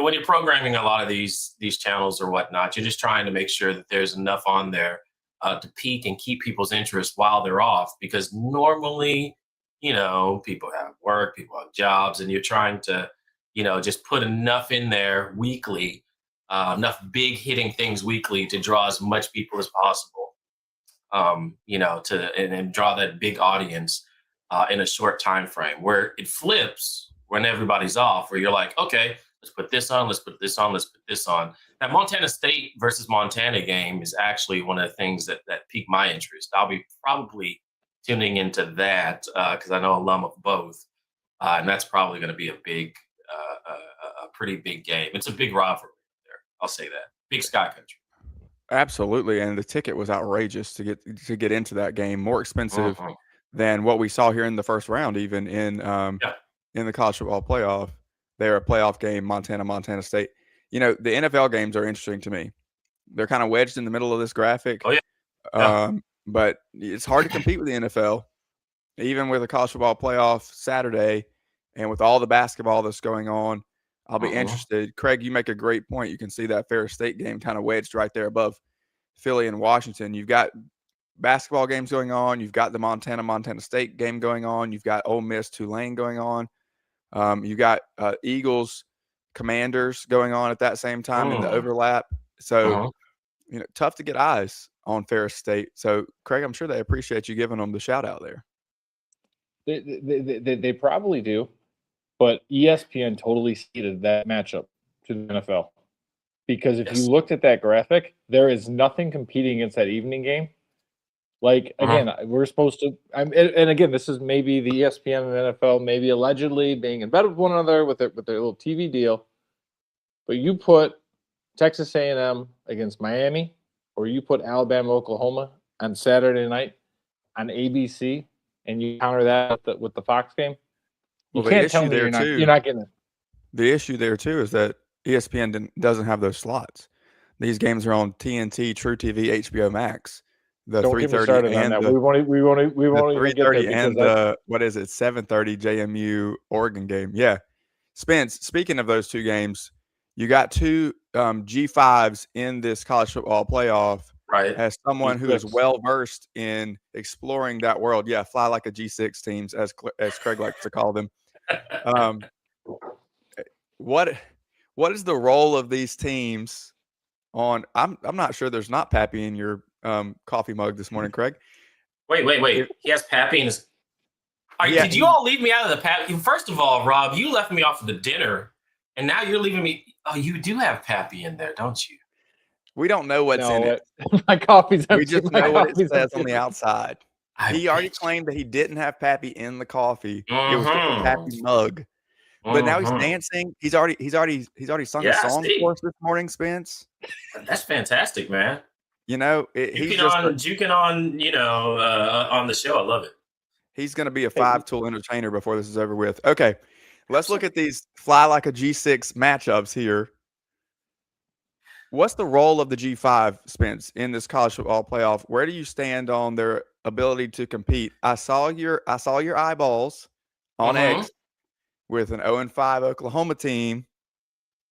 when you're programming a lot of these channels or whatnot, you're just trying to make sure that there's enough on there to peak and keep people's interest while they're off, because normally, you know, people have work, people have jobs, and you're trying to, you know, just put enough in there weekly, enough big hitting things weekly to draw as much people as possible, you know, and draw that big audience in a short time frame. Where it flips when everybody's off, where you're like, okay, let's put this on, let's put this on, let's put this on. That Montana State versus Montana game is actually one of the things that piqued my interest. I'll be probably tuning into that because I know a alum of both, and that's probably going to be a pretty big game. It's a big rivalry there. I'll say that. Big Sky Country. Absolutely, and the ticket was outrageous to get into that game. More expensive than what we saw here in the first round, even in the college football playoff. They're a playoff game, Montana State. You know, the NFL games are interesting to me. They're kind of wedged in the middle of this graphic. Oh, yeah. But it's hard to compete with the NFL, even with a college football playoff Saturday and with all the basketball that's going on. I'll be interested. Craig, you make a great point. You can see that Ferris State game kind of wedged right there above Philly and Washington. You've got basketball games going on. You've got the Montana State game going on. You've got Ole Miss, Tulane going on. You got Eagles, Commanders going on at that same time in the overlap. So, you know, tough to get eyes on Ferris State. So, Craig, I'm sure they appreciate you giving them the shout out there. They probably do, but ESPN totally seeded that matchup to the NFL, because if you looked at that graphic, there is nothing competing against that evening game. Like, again, we're supposed to, and again, this is maybe the ESPN and NFL maybe allegedly being in bed with one another with their little TV deal. But you put Texas A&M against Miami, or you put Alabama, Oklahoma on Saturday night on ABC, and you counter that with the Fox game. You can't tell me you're not getting it. The issue there too is that ESPN doesn't have those slots. These games are on TNT, True TV, HBO Max. The Don't get me 3:30 started on and that. the We won't even get there 3:30 because and the 7:30 JMU Oregon game. Yeah, Spence. Speaking of those two games, you got two G5s in this college football playoff. Right. As someone who is G6. well versed in exploring that world, yeah, fly like a G6 teams, as Craig likes to call them. What is the role of these teams on? I'm not sure there's not Pappy in your coffee mug this morning, Craig. Wait. He has Pappy in his. Did you all leave me out of the Pappy? First of all, Rob, you left me off of the dinner, and now you're leaving me. Oh, you do have Pappy in there, don't you? We don't know what's in it. My coffee's empty. We just My know what it coffee's says empty. on the outside. He already claimed that he didn't have Pappy in the coffee. It was just a Pappy mug. But now he's dancing. He's already sung a song for us this morning, Spence. That's fantastic, man. You know, he's juking on, on the show. I love it. He's going to be a 5-tool entertainer before this is over with. Okay, let's look at these fly like a G6 matchups here. What's the role of the G5, Spence, in this college football playoff? Where do you stand on their ability to compete? I saw your eyeballs on X with an 0-5 Oklahoma team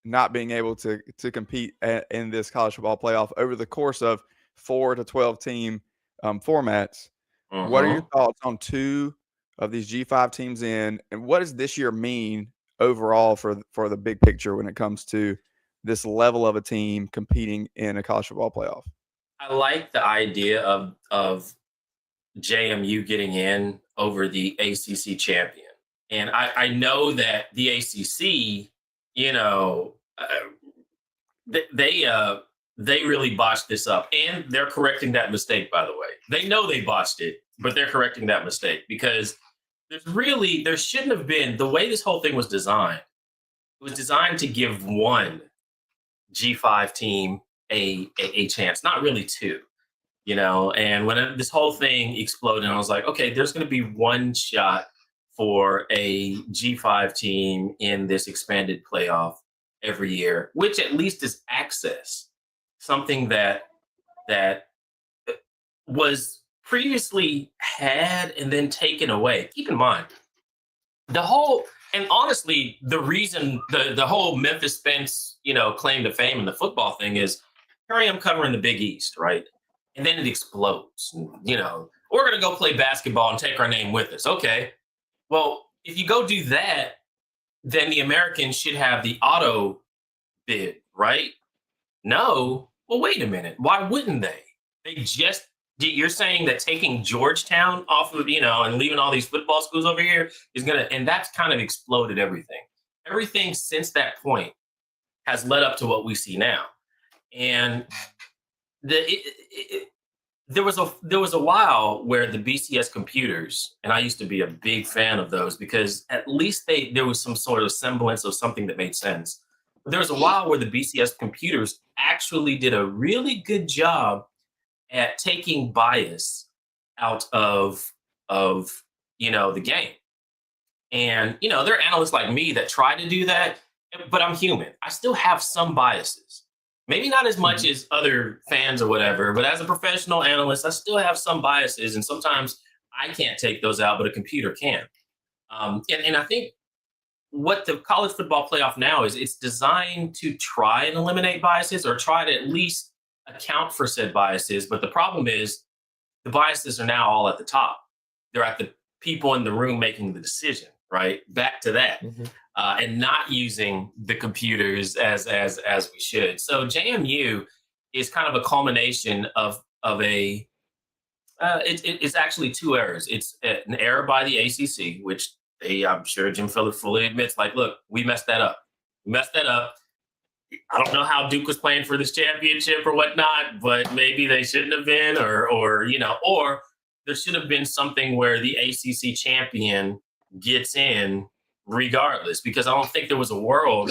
not being able to compete in this college football playoff over the course of 4 to 12 team formats. What are your thoughts on two of these G5 teams in, and what does this year mean overall for the big picture when it comes to this level of a team competing in a college football playoff? I like the idea of JMU getting in over the ACC champion. And I know that the ACC, they really botched this up. And they're correcting that mistake, by the way. They know they botched it, but they're correcting that mistake because there shouldn't have been, the way this whole thing was designed, it was designed to give one G5 team a chance, not really two. And when this whole thing exploded, I was like, okay, there's going to be one shot for a G5 team in this expanded playoff every year, which at least is access, something that was previously had and then taken away. Keep in mind, and honestly, the reason the whole Memphis Spence, claim to fame in the football thing is, here I am covering the Big East, right? And then it explodes. We're going to go play basketball and take our name with us. Okay. Well, if you go do that, then the Americans should have the auto bid, right? No. Well, wait a minute. Why wouldn't they? You're saying that taking Georgetown off of, and leaving all these football schools over here is and that's kind of exploded everything. Everything since that point has led up to what we see now. And there was a while where the BCS computers, and I used to be a big fan of those because at least there was some sort of semblance of something that made sense. But there was a while where the BCS computers actually did a really good job at taking bias out of the game. And there are analysts like me that try to do that, but I'm human. I still have some biases. Maybe not as much as other fans or whatever, but as a professional analyst, I still have some biases, and sometimes I can't take those out, but a computer can. And I think what the college football playoff now is, it's designed to try and eliminate biases or try to at least account for said biases. But the problem is the biases are now all at the top. They're at the people in the room making the decision, right? Back to that. And not using the computers as we should. So JMU is kind of a culmination of it's actually two errors. It's an error by the ACC, which I'm sure Jim Phillips fully admits, like, look, we messed that up. I don't know how Duke was playing for this championship or whatnot, but maybe they shouldn't have been, or there should have been something where the ACC champion gets in regardless, because I don't think there was a world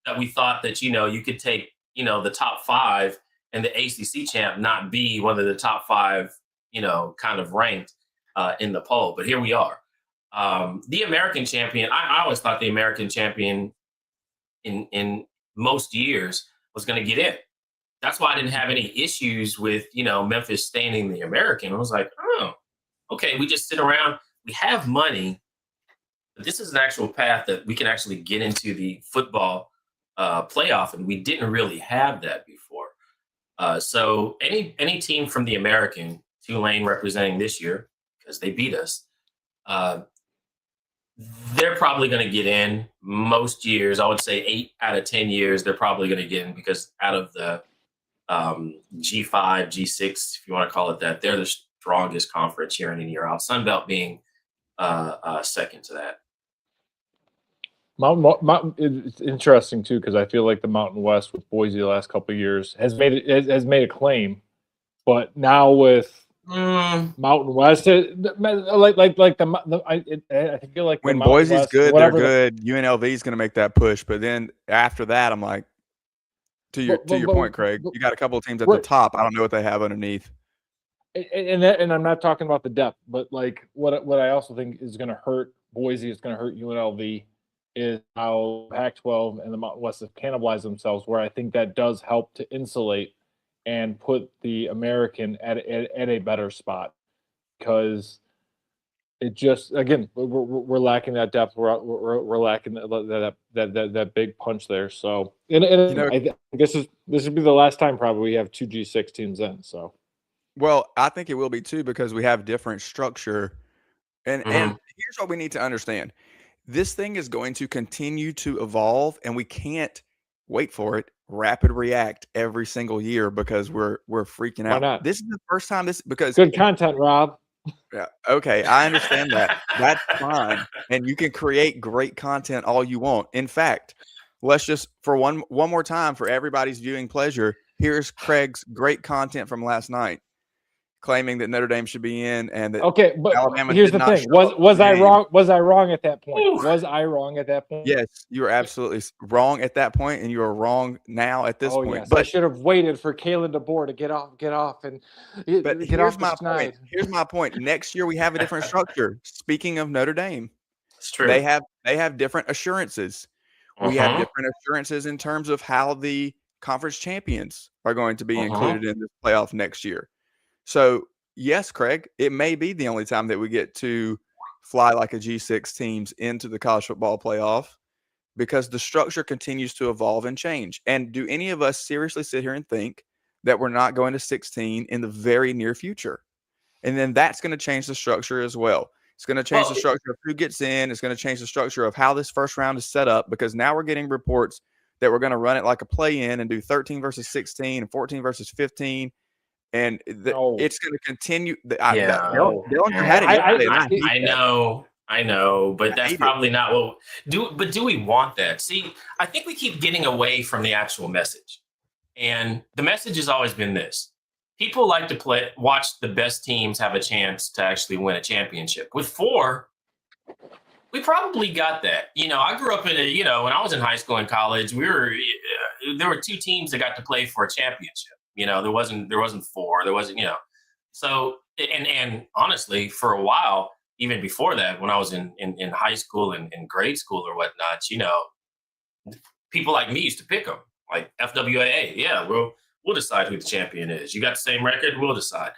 that we thought that, you could take, the top five and the ACC champ not be one of the top five, kind of ranked in the poll. But here we are. The American champion, I always thought the American champion in most years was going to get in. that's why I didn't have any issues with, Memphis staying in the American. I was like, oh, okay, we just sit around. We have money, but this is an actual path that we can actually get into the football playoff, and we didn't really have that before. So any team from the American, Tulane representing this year because they beat us, they're probably going to get in most years. I would say 8 out of 10 years, they're probably going to get in because out of the G5, G6, if you want to call it that, they're the strongest conference year in and year out. Sun Belt being second to that. Mountain, it's interesting too because I feel like the Mountain West with Boise the last couple of years has made a claim, but now with Mountain West, I feel like when the Boise's West, good, they're good. UNLV is going to make that push, but then after that, I'm like, to your point, Craig, you got a couple of teams at the top. I don't know what they have underneath. And I'm not talking about the depth, but like what I also think is going to hurt Boise, is going to hurt UNLV, is how Pac-12 and the Mountain West have cannibalized themselves, where I think that does help to insulate and put the American at a better spot, because it just, again, we're lacking that depth. We're lacking that big punch there. So, I guess this would be the last time probably we have 2 G6 teams in. So, well, I think it will be too, because we have different structure, and here's what we need to understand: this thing is going to continue to evolve, and we can't wait for it. Rapid react every single year because we're freaking out. Why not? This is the first time because good content, Rob. Yeah, okay, I understand that. That's fine, and you can create great content all you want. In fact, let's just, for one more time, for everybody's viewing pleasure, here's Craig's great content from last night, claiming that Notre Dame should be in, and that but Alabama here's did the not thing: was I game. wrong? Was I wrong at that point? Was I wrong at that point? Yes, you were absolutely wrong at that point, and you are wrong now at this point. Yes. But I should have waited for Kalen DeBoer to get off, and but get off the schneid. Here's my point. Next year we have a different structure. Speaking of Notre Dame, it's true. They have different assurances. We have different assurances in terms of how the conference champions are going to be included in this playoff next year. So yes, Craig, it may be the only time that we get to fly like a G6 teams into the college football playoff, because the structure continues to evolve and change. And do any of us seriously sit here and think that we're not going to 16 in the very near future? And then that's going to change the structure as well. It's going to change the structure of who gets in. It's going to change the structure of how this first round is set up, because now we're getting reports that we're going to run it like a play-in and do 13 versus 16 and 14 versus 15. And it's going to continue. I know, but that's probably not what But do we want that? See, I think we keep getting away from the actual message, and the message has always been this: people like to watch the best teams have a chance to actually win a championship. With 4, we probably got that. I grew up in when I was in high school and college, there were 2 teams that got to play for a championship. There wasn't 4. There wasn't, So, and honestly, for a while, even before that, when I was in high school and in grade school or whatnot, people like me used to pick them, like FWAA. Yeah, we'll decide who the champion is. You got the same record, we'll decide.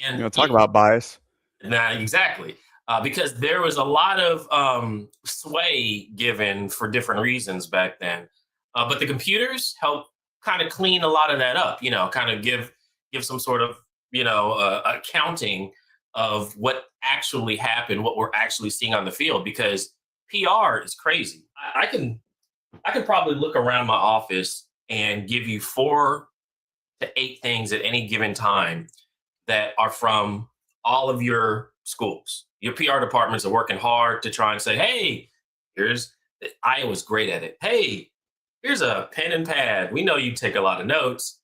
And talk about bias. Nah, exactly. Because there was a lot of sway given for different reasons back then. But the computers helped kind of clean a lot of that up, kind of give some sort of, accounting of what actually happened, what we're actually seeing on the field, because PR is crazy. I can probably look around my office and give you 4 to 8 things at any given time that are from all of your schools. Your PR departments are working hard to try and say, hey, Iowa's great at it. Hey, here's a pen and pad. We know you take a lot of notes.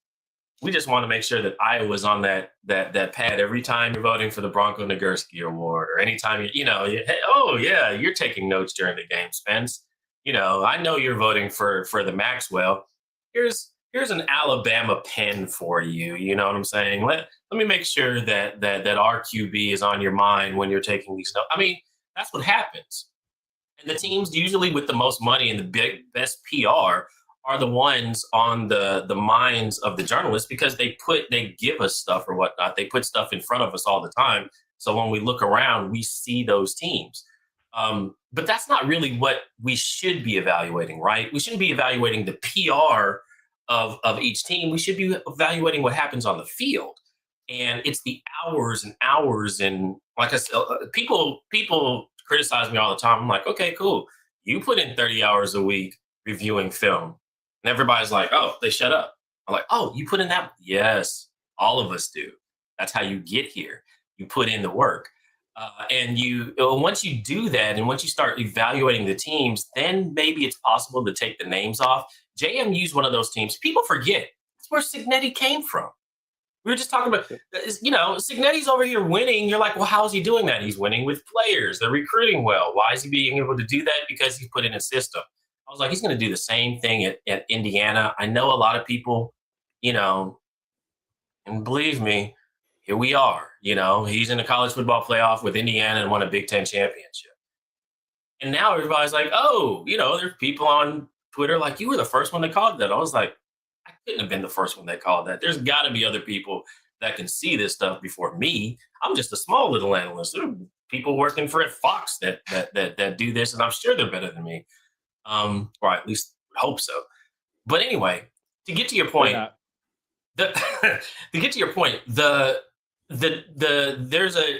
We just want to make sure that Iowa's on that pad every time you're voting for the Bronco Nagurski Award, or anytime you're taking notes during the game, Spence. I know you're voting for the Maxwell. Here's an Alabama pen for you. You know what I'm saying? Let me make sure that our QB is on your mind when you're taking these notes. I mean, that's what happens. And the teams usually with the most money and the best PR are the ones on the minds of the journalists because they give us stuff or whatnot. They put stuff in front of us all the time. So when we look around, we see those teams. But that's not really what we should be evaluating, right? We shouldn't be evaluating the PR of each team. We should be evaluating what happens on the field. And it's the hours and hours. And like I said, people criticize me all the time. I'm like, okay, cool. You put in 30 hours a week reviewing film. And everybody's like, oh, they shut up. I'm like, oh, you put in that? Yes, all of us do. That's how you get here. You put in the work. And once you do that, and once you start evaluating the teams, then maybe it's possible to take the names off. JMU's one of those teams. People forget. That's where Cignetti came from. We were just talking about, Cignetti's over here winning. You're like, well, how is he doing that? He's winning with players. They're recruiting well. Why is he being able to do that? Because he's put in a system. I was like, he's going to do the same thing at Indiana. I know a lot of people, and believe me, here we are. He's in the college football playoff with Indiana and won a Big Ten championship. And now everybody's like, oh, there's people on Twitter like, you were the first one that called that. I was like, I couldn't have been the first one that called that. There's got to be other people that can see this stuff before me. I'm just a small little analyst. There are people working for Fox that do this, and I'm sure they're better than me. Or at least hope so. But anyway, to get to your point,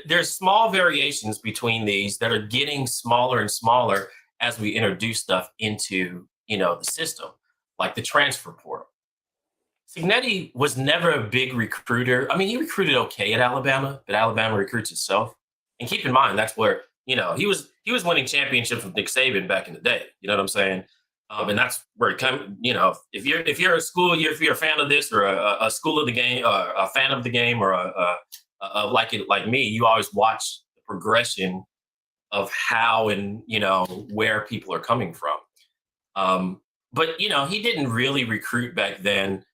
there's small variations between these that are getting smaller and smaller as we introduce stuff into the system, like the transfer portal. Cignetti was never a big recruiter. I mean, he recruited okay at Alabama, but Alabama recruits itself. And keep in mind, that's where he was winning championships with Nick Saban back in the day. You know what I'm saying? And that's where it comes. If you're a school, if you're a fan of this or a school of the game, a fan of the game, or like me, you always watch the progression of how and where people are coming from. But he didn't really recruit back then.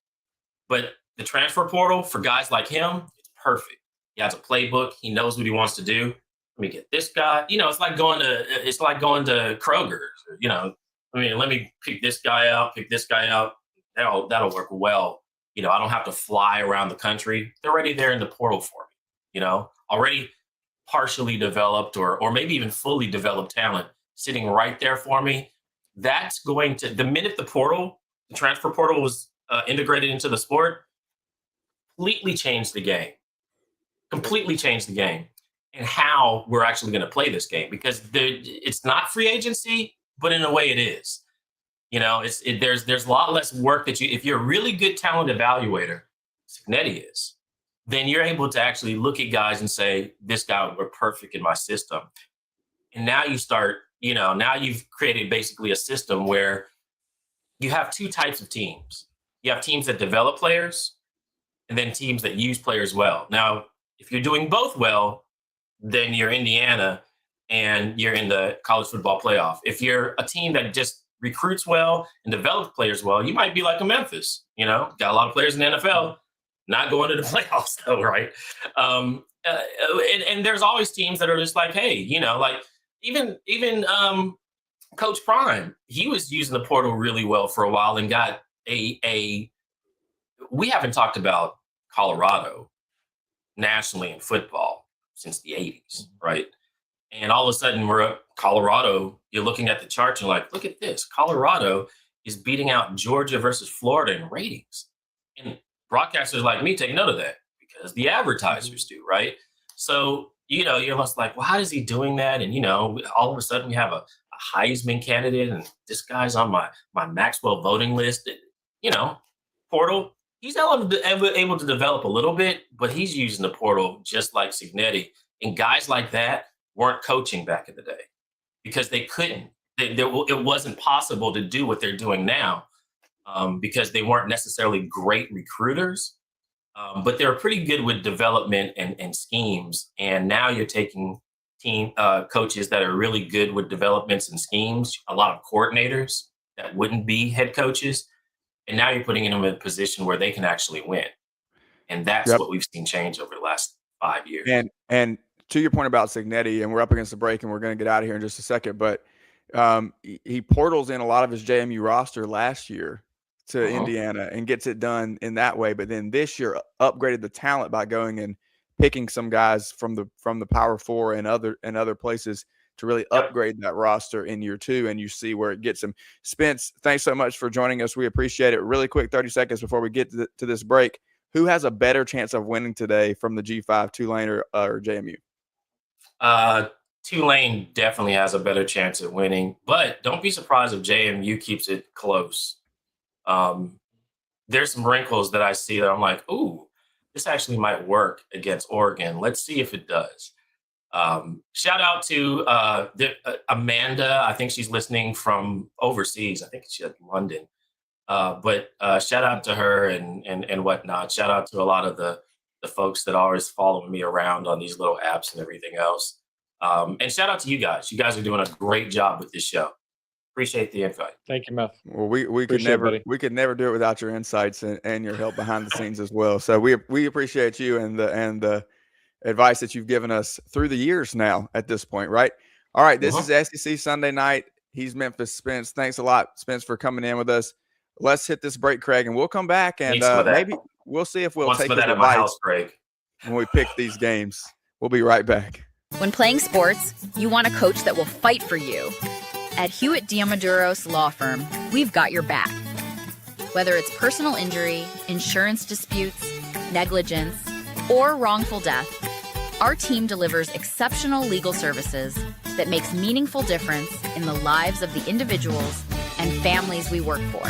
But the transfer portal for guys like him, it's perfect. He has a playbook. He knows what he wants to do. Let me get this guy. It's like going to Kroger's. Let me pick this guy out. That'll work well. I don't have to fly around the country. They're already there in the portal for me. Already partially developed or maybe even fully developed talent sitting right there for me. That's going to, the minute the transfer portal was integrated into the sport, completely changed the game and how we're actually going to play this game, because it's not free agency, but in a way it is. There's a lot less work that if you're a really good talent evaluator, Cignetti is, then you're able to actually look at guys and say, this guy would work perfect in my system. And now you start, now you've created basically a system where you have two types of teams. You have teams that develop players and then teams that use players well. Now, if you're doing both well, then you're Indiana and you're in the college football playoff. If you're a team that just recruits well and develops players well, you might be like a Memphis, got a lot of players in the NFL, not going to the playoffs though, right? And there's always teams that are just like, hey, like even Coach Prime, he was using the portal really well for a while and got we haven't talked about Colorado nationally in football since the 80s, right? And all of a sudden we're at Colorado, you're looking at the charts and you're like, look at this. Colorado is beating out Georgia versus Florida in ratings. And broadcasters like me take note of that because the advertisers do, right? So, you're just like, well, how is he doing that? And, all of a sudden we have a Heisman candidate and this guy's on my Maxwell voting list. Portal, he's able to develop a little bit, but he's using the portal just like Cignetti. And guys like that weren't coaching back in the day because they couldn't. It wasn't possible to do what they're doing now because they weren't necessarily great recruiters, but they're pretty good with development and schemes. And now you're taking team coaches that are really good with developments and schemes, a lot of coordinators that wouldn't be head coaches. And now you're putting them in a position where they can actually win. And that's what we've seen change over the last 5 years. And to your point about Cignetti, and we're up against the break and we're going to get out of here in just a second, but he portals in a lot of his JMU roster last year to Indiana and gets it done in that way. But then this year upgraded the talent by going and picking some guys from the Power Four and other places to really upgrade that roster in year 2, and you see where it gets them. Spence, thanks so much for joining us. We appreciate it. Really quick, 30 seconds before we get to this break. Who has a better chance of winning today from the G5, Tulane or JMU? Tulane definitely has a better chance at winning, but don't be surprised if JMU keeps it close. There's some wrinkles that I see that I'm like, ooh, this actually might work against Oregon. Let's see if it does. Shout out to Amanda. I think she's listening from overseas. I think she's in London. But shout out to her and whatnot. Shout out to a lot of the folks that always follow me around on these little apps and everything else. And shout out to you guys. You guys are doing a great job with this show. Appreciate the invite. Thank you, Meth. Well, we could never do it without your insights and your help behind the scenes as well. So we appreciate you and the advice that you've given us through the years now at this point, right? All right, this is SEC Sunday night. He's Memphis Spence. Thanks a lot, Spence, for coming in with us. Let's hit this break, Craig, and we'll come back and maybe we'll see if we'll take his advice when we pick these games. We'll be right back. When playing sports, you want a coach that will fight for you. At Hewitt Diamaduros Law Firm, we've got your back. Whether it's personal injury, insurance disputes, negligence, or wrongful death, our team delivers exceptional legal services that makes meaningful difference in the lives of the individuals and families we work for.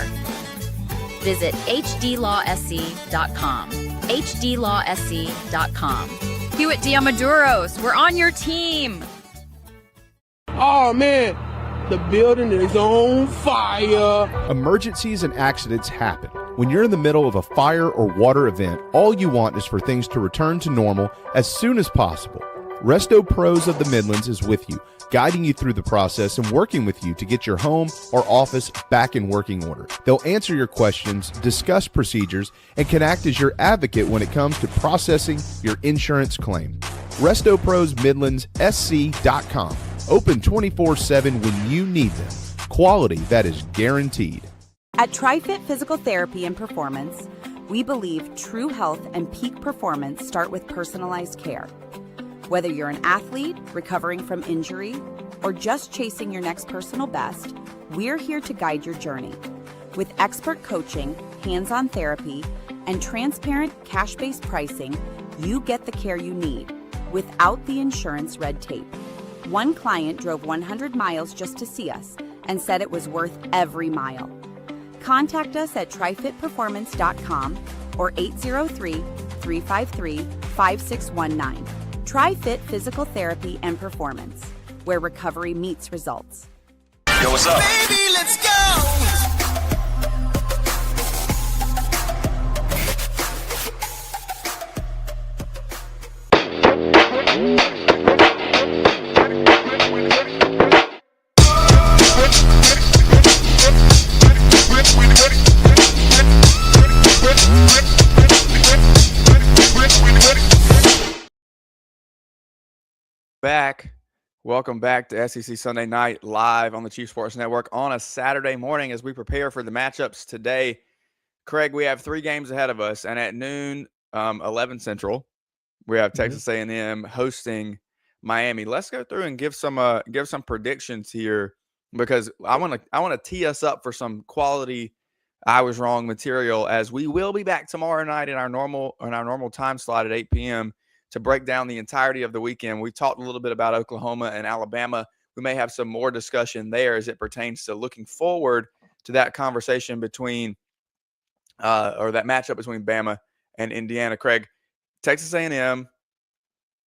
Visit hdlawsc.com. hdlawsc.com. Hewitt Diamaduros, we're on your team. Oh man, the building is on fire. Emergencies and accidents happen. When you're in the middle of a fire or water event, all you want is for things to return to normal as soon as possible. Resto Pros of the Midlands is with you, guiding you through the process and working with you to get your home or office back in working order. They'll answer your questions, discuss procedures, and can act as your advocate when it comes to processing your insurance claim. Resto Pros Midlands SC.com. Open 24/7 when you need them. Quality that is guaranteed. At TriFit Physical Therapy and Performance, we believe true health and peak performance start with personalized care. Whether you're an athlete recovering from injury or just chasing your next personal best, we're here to guide your journey. With expert coaching, hands-on therapy, and transparent cash-based pricing, you get the care you need without the insurance red tape. One client drove 100 miles just to see us and said it was worth every mile. Contact us at trifitperformance.com or 803-353-5619. TriFit Physical Therapy and Performance, where recovery meets results. Yo, what's up? Baby, let's go! Welcome back to SEC Sunday Night live on the Chief Sports Network on a Saturday morning as we prepare for the matchups today. Craig, we have 3 games ahead of us, and at noon, 11 Central, we have Texas A&M hosting Miami. Let's go through and give some predictions here, because I want to tee us up for some quality I was wrong material, as we will be back tomorrow night in our normal time slot at 8 p.m. to break down the entirety of the weekend. We talked a little bit about Oklahoma and Alabama. We may have some more discussion there as it pertains to looking forward to that conversation between or that matchup between Bama and Indiana. Craig, Texas A&M,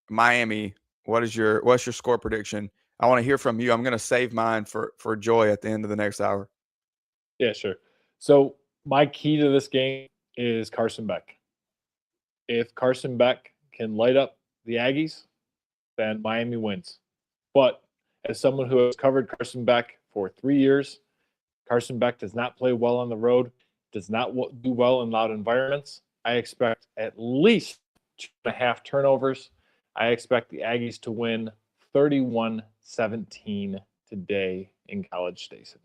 Miami, what's your score prediction? I want to hear from you. I'm going to save mine for Joy at the end of the next hour. Yeah, sure. So my key to this game is Carson Beck. If Carson Beck can light up the Aggies, then Miami wins. But as someone who has covered Carson Beck for 3 years, Carson Beck does not play well on the road, does not do well in loud environments. I expect at least 2.5 turnovers. I expect the Aggies to win 31-17 today in College Station.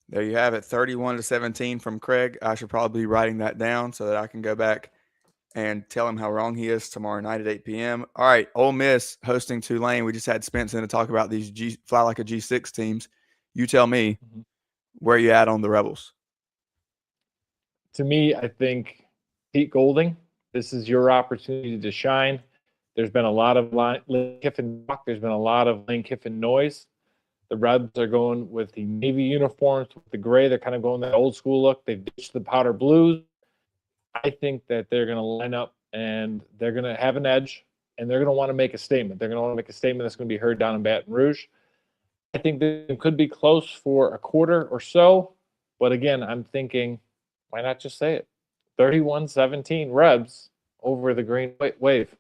There you have it, 31-17 from Craig. I should probably be writing that down so that I can go back and tell him how wrong he is tomorrow night at 8 p.m. All right, Ole Miss hosting Tulane. We just had Spence in to talk about these fly like a G6 teams. You tell me where you at on the Rebels. To me, I think Pete Golding, this is your opportunity to shine. There's been a lot of Lane Kiffin talk. There's been a lot of Lane Kiffin noise. The Rebs are going with the Navy uniforms, with the gray. They're kind of going that old school look. They've ditched the powder blues. I think that they're going to line up and they're going to have an edge and they're going to want to make a statement. They're going to want to make a statement that's going to be heard down in Baton Rouge. I think that it could be close for a quarter or so. But again, I'm thinking, why not just say it? 31-17 Rebs over the Green Wave.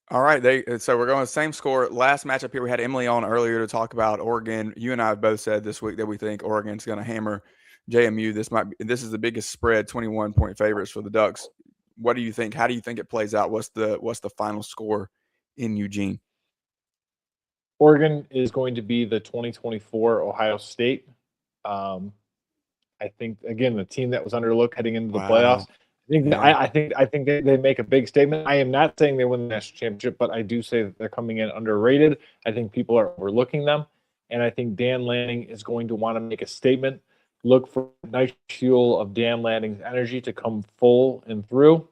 All right, so we're going the same score. Last matchup here, we had Emily on earlier to talk about Oregon. You and I have both said this week that we think Oregon's going to hammer JMU. This is the biggest spread, 21-point favorites for the Ducks. What do you think? How do you think it plays out? What's the final score in Eugene? Oregon is going to be the 2024 Ohio State. I think again the team that was underlooked heading into the playoffs. I think they make a big statement. I am not saying they win the national championship, but I do say that they're coming in underrated. I think people are overlooking them, and I think Dan Lanning is going to want to make a statement. Look for a nice fuel of Dan Lanning's energy to come full and through.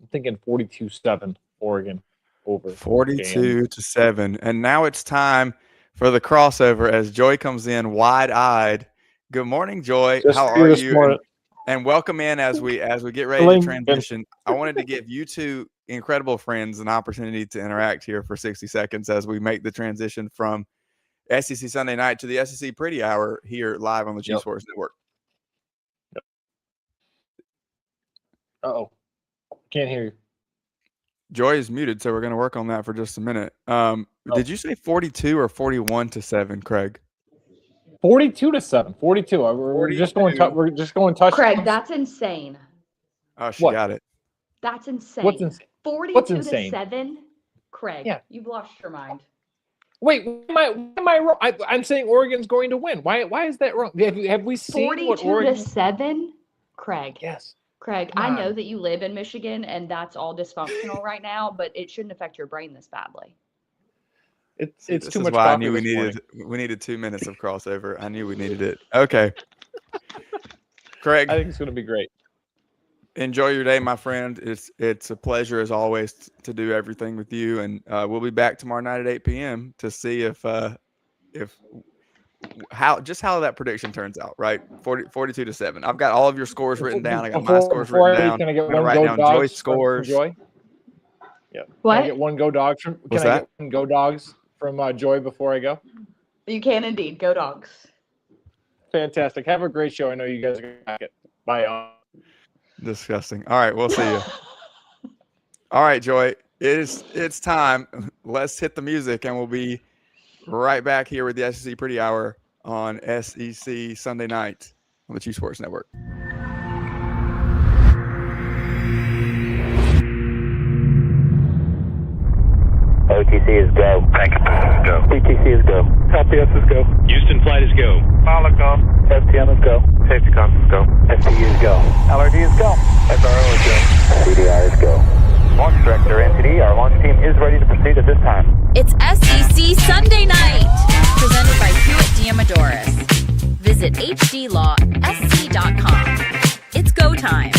I'm thinking 42-7 Oregon over 42-7, and now it's time for the crossover as Joy comes in wide-eyed. Good morning, Joy. How are you? And welcome in as we get ready to transition. I wanted to give you two incredible friends an opportunity to interact here for 60 seconds as we make the transition from SEC Sunday Night to the SEC Pretty Hour here live on the Chief Sports Network. Uh-oh. Can't hear you. Joy is muted, so we're going to work on that for just a minute. Did you say 42 or 41-7, Craig? 42-7. 42. We're just going touch. Craig, that's insane. Oh, she got it. That's insane. What's insane? 42-7. Craig, you've lost your mind. Wait, am I wrong? I'm saying Oregon's going to win. Why is that wrong? Have we seen 42-7? Craig. Yes. Craig, I know that you live in Michigan and that's all dysfunctional right now, but it shouldn't affect your brain this badly. It's too much. Why I knew we needed 2 minutes of crossover. I knew we needed it. Okay, Craig, I think it's going to be great. Enjoy your day, my friend. It's a pleasure as always to do everything with you, and we'll be back tomorrow night at 8 p.m. to see if how that prediction turns out. Right, 42-7. I've got all of your scores written down. I got my scores written down. Can I get one write down Joy's scores? Joy? Yeah. What? Can I get one Go Dogs from? Can I get one Go Dogs from Joy before I go? You can indeed. Go Dogs. Fantastic. Have a great show. I know you guys are going to back it. Bye. Disgusting. All right, we'll see you. All right, Joy. It's time. Let's hit the music, and we'll be right back here with the SEC Pretty Hour on SEC Sunday Night on the Chief Sports Network. OTC is go. Packet is go. PTC is go. LPS is go. Houston flight is go. Pilot go. STM is go. Safety comp is go. STU is go. LRD is go. SRO is go. CDR is go. Launch Director NTD, our launch team is ready to proceed at this time. It's SEC Sunday Night, presented by Hewitt Diamodoris. Visit hdlawsc.com. It's go time.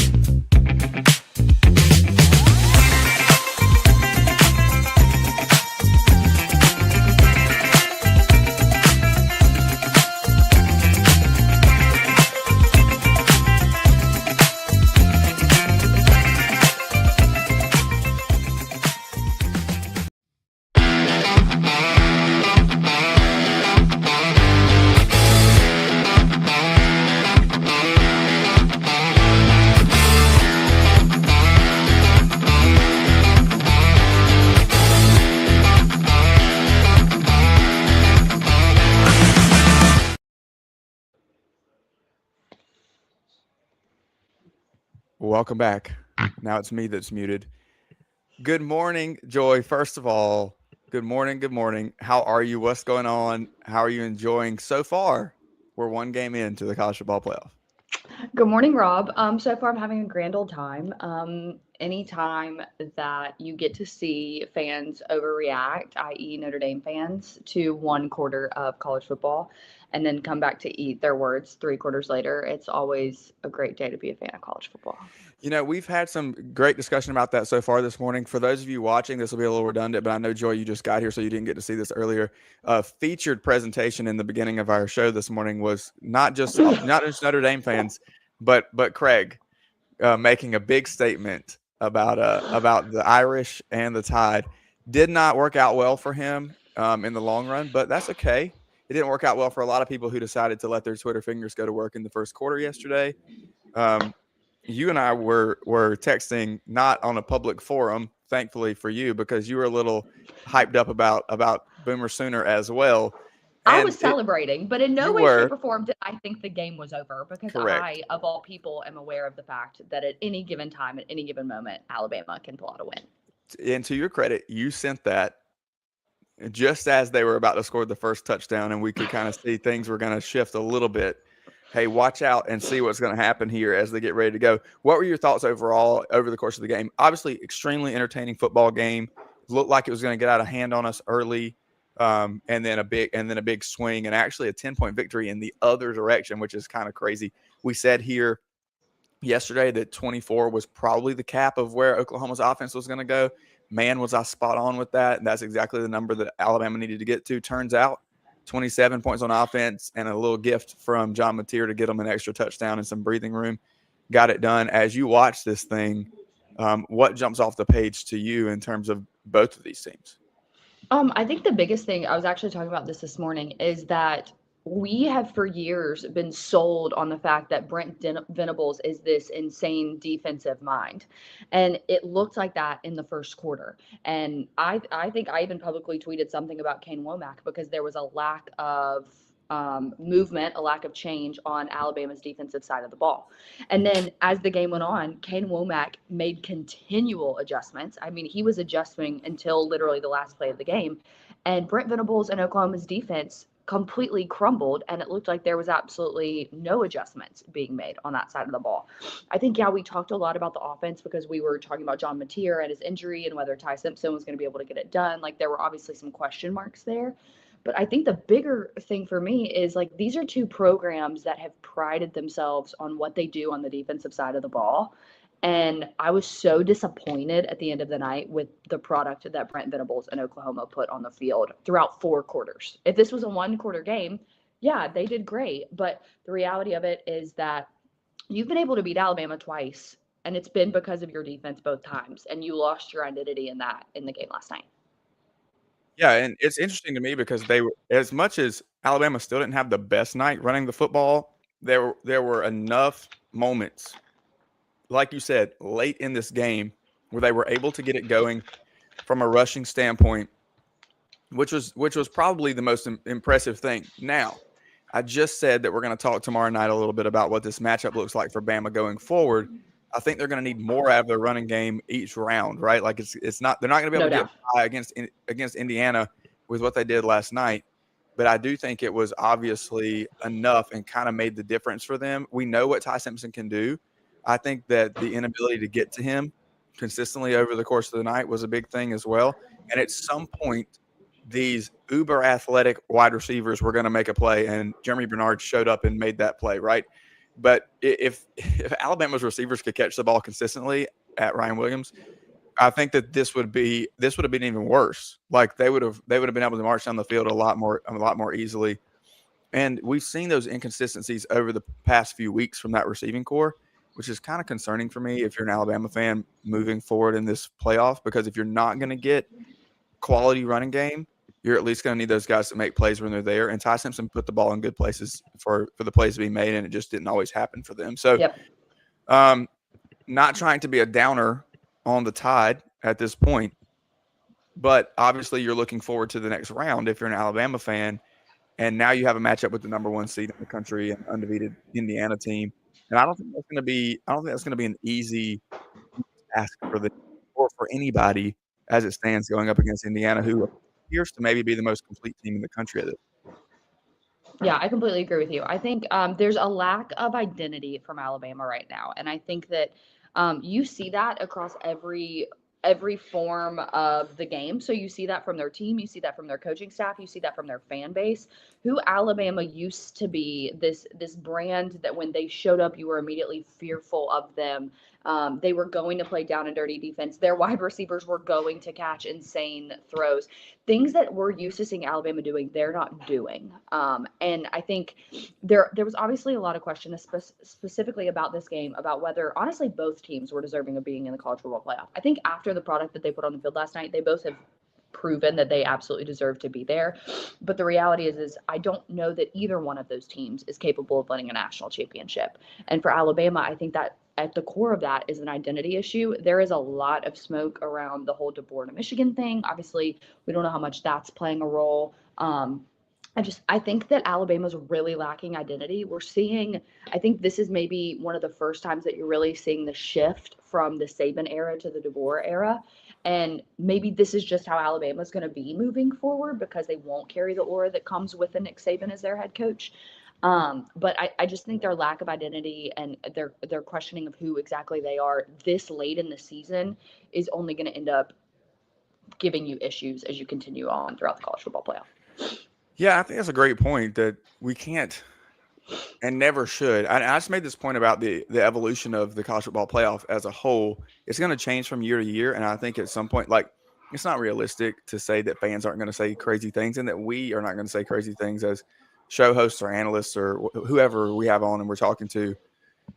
Welcome back. Now it's me that's muted. Good morning, Joy. First of all, good morning. Good morning. How are you? What's going on? How are you enjoying so far We're one game into the college football playoff. Good morning, Rob. So far I'm having a grand old time. Anytime that you get to see fans overreact, i.e. Notre Dame fans, to 1 quarter of college football and then come back to eat their words 3 quarters later, it's always a great day to be a fan of college football. You know, we've had some great discussion about that so far this morning. For those of you watching, this will be a little redundant, but I know, Joy, you just got here, so you didn't get to see this earlier. Featured presentation in the beginning of our show this morning was not just Notre Dame fans, but Craig making a big statement about the Irish and the Tide. Did not work out well for him in the long run, but that's okay. It didn't work out well for a lot of people who decided to let their Twitter fingers go to work in the first quarter yesterday. You and I were texting not on a public forum, thankfully for you, because you were a little hyped up about Boomer Sooner as well. I was celebrating, but in no way, shape, or form did I think the game was over, because Correct. I, of all people, am aware of the fact that at any given time, at any given moment, Alabama can pull out a win. And to your credit, you sent that just as they were about to score the first touchdown, and we could kind of see things were going to shift a little bit. Hey, watch out and see what's going to happen here as they get ready to go. What were your thoughts overall over the course of the game? Obviously, extremely entertaining football game. Looked like it was going to get out of hand on us early, and then a big swing, and actually a 10-point victory in the other direction, which is kind of crazy. We said here yesterday that 24 was probably the cap of where Oklahoma's offense was going to go. Man, was I spot on with that, and that's exactly the number that Alabama needed to get to. Turns out 27 points on offense and a little gift from John Mateer to get them an extra touchdown and some breathing room. Got it done. As you watch this thing, what jumps off the page to you in terms of both of these teams? I think the biggest thing, I was actually talking about this morning, is that we have for years been sold on the fact that Brent Venables is this insane defensive mind. And it looked like that in the first quarter. And I think I even publicly tweeted something about Kane Womack, because there was a lack of movement, a lack of change on Alabama's defensive side of the ball. And then as the game went on, Kane Womack made continual adjustments. I mean, he was adjusting until literally the last play of the game. And Brent Venables and Oklahoma's defense completely crumbled, and it looked like there was absolutely no adjustments being made on that side of the ball. I think, we talked a lot about the offense because we were talking about John Mateer and his injury and whether Ty Simpson was going to be able to get it done. Like, there were obviously some question marks there. But I think the bigger thing for me is, like, these are two programs that have prided themselves on what they do on the defensive side of the ball. And I was so disappointed at the end of the night with the product that Brent Venables and Oklahoma put on the field throughout 4 quarters. If this was a 1-quarter game, yeah, they did great. But the reality of it is that you've been able to beat Alabama twice, and it's been because of your defense both times. And you lost your identity in that in the game last night. Yeah, and it's interesting to me because they were, as much as Alabama still didn't have the best night running the football, there were enough moments, like you said, late in this game where they were able to get it going from a rushing standpoint, which was probably the most impressive thing. Now, I just said that we're going to talk tomorrow night a little bit about what this matchup looks like for Bama going forward. I think they're going to need more out of their running game each round, right? Like it's not, they're not going to be able to get by against Indiana with what they did last night. But I do think it was obviously enough and kind of made the difference for them. We know what Ty Simpson can do. I think that the inability to get to him consistently over the course of the night was a big thing as well. And at some point, these uber athletic wide receivers were going to make a play, and Jeremy Bernard showed up and made that play, right? But if Alabama's receivers could catch the ball consistently at Ryan Williams, I think that this would have been even worse. Like they would have been able to march down the field a lot more easily. And we've seen those inconsistencies over the past few weeks from that receiving core, which is kind of concerning for me if you're an Alabama fan moving forward in this playoff, because if you're not going to get quality running game, you're at least going to need those guys to make plays when they're there. And Ty Simpson put the ball in good places for the plays to be made, and it just didn't always happen for them. So not trying to be a downer on the Tide at this point, but obviously you're looking forward to the next round if you're an Alabama fan. And now you have a matchup with the number 1 seed in the country and undefeated Indiana team. And I don't think that's going to be an easy task for anybody as it stands going up against Indiana, who appears to maybe be the most complete team in the country at this. Yeah, I completely agree with you. I think there's a lack of identity from Alabama right now, and I think that you see that across every form of the game. So you see that from their team, you see that from their coaching staff, you see that from their fan base. Who Alabama used to be, this brand that when they showed up, you were immediately fearful of them. They were going to play down and dirty defense. Their wide receivers were going to catch insane throws. Things that we're used to seeing Alabama doing, they're not doing. And I think there was obviously a lot of question, specifically about this game, about whether honestly both teams were deserving of being in the college football playoff. I think after the product that they put on the field last night, they both have proven that they absolutely deserve to be there. But the reality is I don't know that either one of those teams is capable of winning a national championship. And for Alabama, I think that at the core of that is an identity issue. There is a lot of smoke around the whole DeBoer to Michigan thing. Obviously, we don't know how much that's playing a role. I think that Alabama's really lacking identity. We're seeing, I think this is maybe one of the first times that you're really seeing the shift from the Saban era to the DeBoer era. And maybe this is just how Alabama's going to be moving forward because they won't carry the aura that comes with a Nick Saban as their head coach. But I just think their lack of identity and their questioning of who exactly they are this late in the season is only going to end up giving you issues as you continue on throughout the college football playoff. Yeah, I think that's a great point that we can't and never should. I just made this point about the evolution of the college football playoff as a whole. It's going to change from year to year, and I think at some point, like, it's not realistic to say that fans aren't going to say crazy things and that we are not going to say crazy things as show hosts or analysts or whoever we have on and we're talking to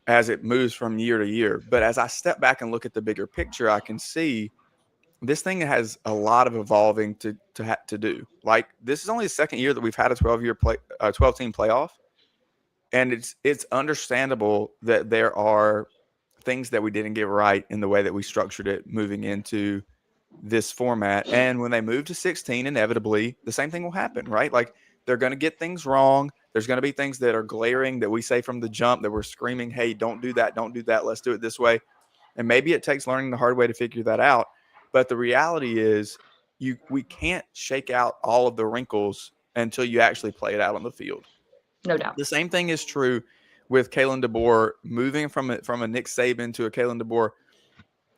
as it moves from year to year. But as I step back and look at the bigger picture, I can see this thing has a lot of evolving to do. Like, this is only the second year that we've had a 12-team playoff. And it's understandable that there are things that we didn't get right in the way that we structured it moving into this format. And when they move to 16, inevitably, the same thing will happen, right? Like, they're going to get things wrong. There's going to be things that are glaring that we say from the jump that we're screaming, hey, don't do that. Don't do that. Let's do it this way. And maybe it takes learning the hard way to figure that out. But the reality is we can't shake out all of the wrinkles until you actually play it out on the field. No doubt. The same thing is true with Kalen DeBoer moving from a Nick Saban to a Kalen DeBoer.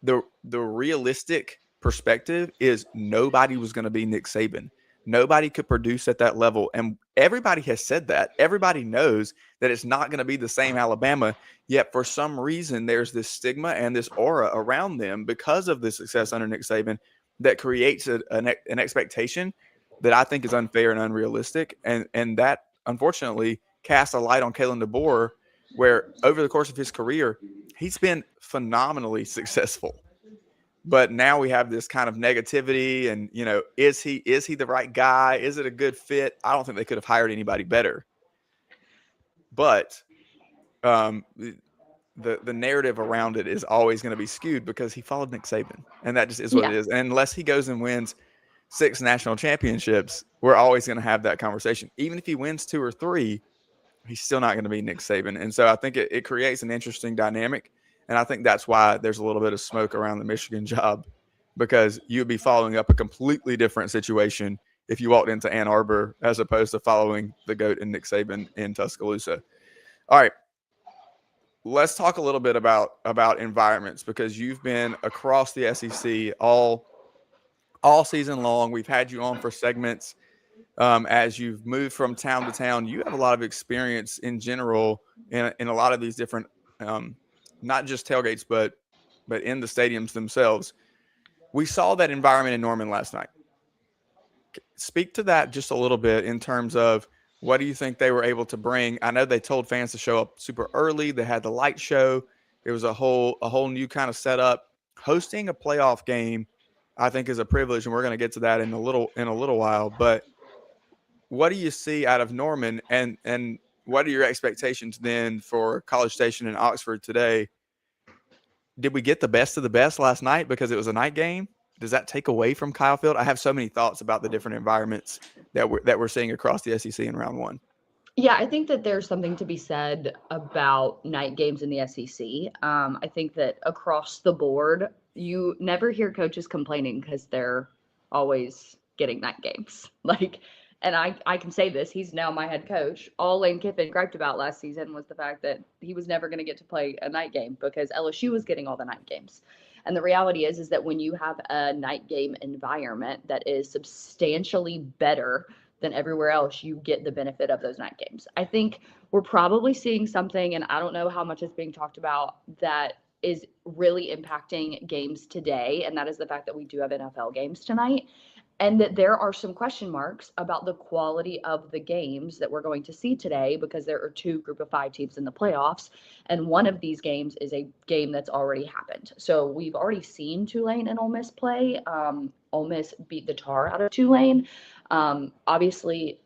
The realistic perspective is nobody was going to be Nick Saban. Nobody could produce at that level. And everybody has said that. Everybody knows that it's not going to be the same Alabama. Yet for some reason, there's this stigma and this aura around them because of the success under Nick Saban that creates an expectation that I think is unfair and unrealistic. And that, unfortunately, casts a light on Kalen DeBoer, where over the course of his career, he's been phenomenally successful. But now we have this kind of negativity and, is he the right guy? Is it a good fit? I don't think they could have hired anybody better. But the narrative around it is always going to be skewed because he followed Nick Saban. And that just is what it is. And unless he goes and wins 6 national championships, we're always going to have that conversation. Even if he wins 2 or 3, he's still not going to be Nick Saban. And so I think it creates an interesting dynamic. And I think that's why there's a little bit of smoke around the Michigan job, because you'd be following up a completely different situation if you walked into Ann Arbor as opposed to following the GOAT and Nick Saban in Tuscaloosa. All right. Let's talk a little bit about environments, because you've been across the SEC all season long. We've had you on for segments as you've moved from town to town. You have a lot of experience in general in a lot of these different not just tailgates, but in the stadiums themselves. We saw that environment in Norman last night. Speak to that just a little bit in terms of what do you think they were able to bring? I know they told fans to show up super early. They had the light show. It was a whole new kind of setup. Hosting a playoff game, I think, is a privilege, and we're going to get to that in a little while. But what do you see out of Norman, and what are your expectations then for College Station and Oxford today? Did we get the best of the best last night because it was a night game? Does that take away from Kyle Field? I have so many thoughts about the different environments that we're seeing across the SEC in round 1. Yeah, I think that there's something to be said about night games in the SEC. I think that across the board, you never hear coaches complaining because they're always getting night games. Like, and I can say this, he's now my head coach. All Lane Kiffin griped about last season was the fact that he was never going to get to play a night game because LSU was getting all the night games. And the reality is that when you have a night game environment that is substantially better than everywhere else, you get the benefit of those night games. I think we're probably seeing something, and I don't know how much is being talked about, that is really impacting games today, and that is the fact that we do have NFL games tonight, and that there are some question marks about the quality of the games that we're going to see today because there are 2 group of 5 teams in the playoffs, and one of these games is a game that's already happened. So we've already seen Tulane and Ole Miss play. Ole Miss beat the tar out of Tulane. Obviously,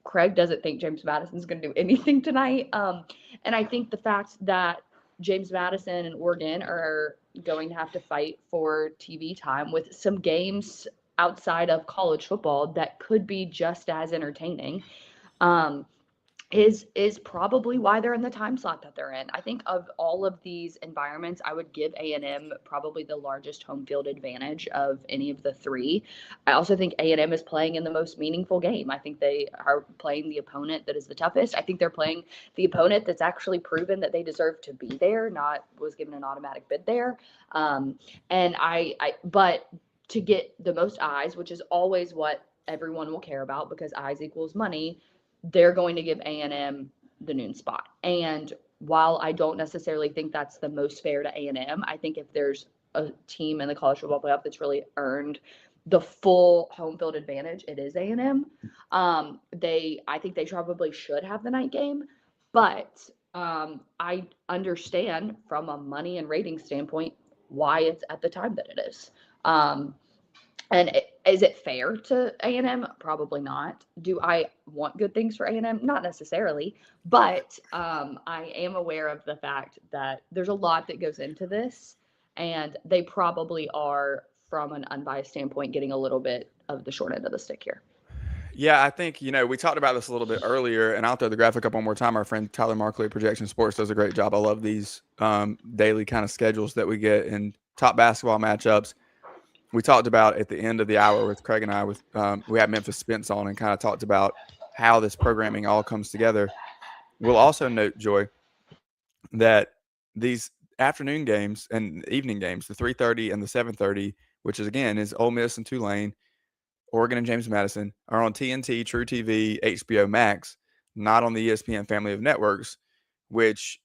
Craig doesn't think James Madison's going to do anything tonight. And I think the fact that James Madison and Oregon are going to have to fight for TV time with some games outside of college football that could be just as entertaining, is probably why they're in the time slot that they're in. I think of all of these environments, I would give A&M probably the largest home field advantage of any of the 3. I also think A&M is playing in the most meaningful game. I think they are playing the opponent that is the toughest. I think they're playing the opponent that's actually proven that they deserve to be there, not was given an automatic bid there. But to get the most eyes, which is always what everyone will care about because eyes equals money, they're going to give A&M the noon spot. And while I don't necessarily think that's the most fair to A&M, I think if there's a team in the college football playoff that's really earned the full home field advantage, it is A&M. I think they probably should have the night game, but I understand from a money and rating standpoint why it's at the time that it is. Is it fair to A&M? Probably not. Do I want good things for A&M? Not necessarily, but I am aware of the fact that there's a lot that goes into this, and they probably are, from an unbiased standpoint, getting a little bit of the short end of the stick here. Yeah, I think, we talked about this a little bit earlier, and I'll throw the graphic up one more time. Our friend Tyler Markley at Projection Sports does a great job. I love these daily kind of schedules that we get in top basketball matchups. We talked about at the end of the hour with Craig and I, we had Memphis Spence on and kind of talked about how this programming all comes together. We'll also note, Joy, that these afternoon games and evening games, the 3:30 and the 7:30, which is Ole Miss and Tulane, Oregon and James Madison, are on TNT, True TV, HBO Max, not on the ESPN family of networks, which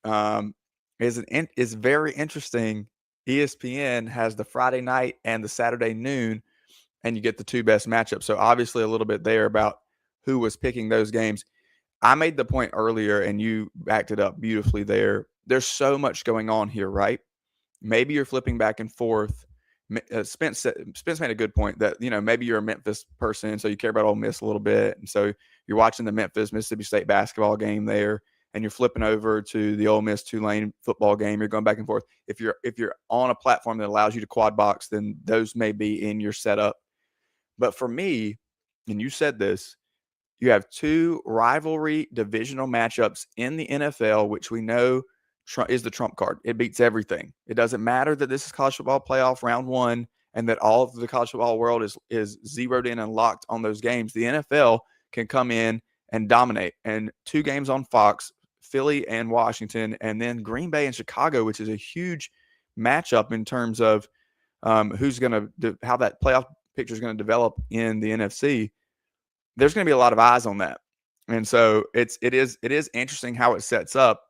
is very interesting. ESPN has the Friday night and the Saturday noon, and you get the 2 best matchups. So obviously a little bit there about who was picking those games. I made the point earlier, and you backed it up beautifully there. There's so much going on here, right? Maybe you're flipping back and forth. Spence made a good point that, maybe you're a Memphis person, so you care about Ole Miss a little bit. And so you're watching the Memphis-Mississippi State basketball game there, and you're flipping over to the Ole Miss Tulane football game. You're going back and forth. If you're on a platform that allows you to quad box, then those may be in your setup. But for me, and you said this, you have 2 rivalry divisional matchups in the NFL, which we know is the trump card. It beats everything. It doesn't matter that this is college football playoff round 1 and that all of the college football world is zeroed in and locked on those games. The NFL can come in and dominate. And 2 games on Fox, Philly and Washington, and then Green Bay and Chicago, which is a huge matchup in terms of how that playoff picture is going to develop in the NFC. There's going to be a lot of eyes on that. And so it is interesting how it sets up.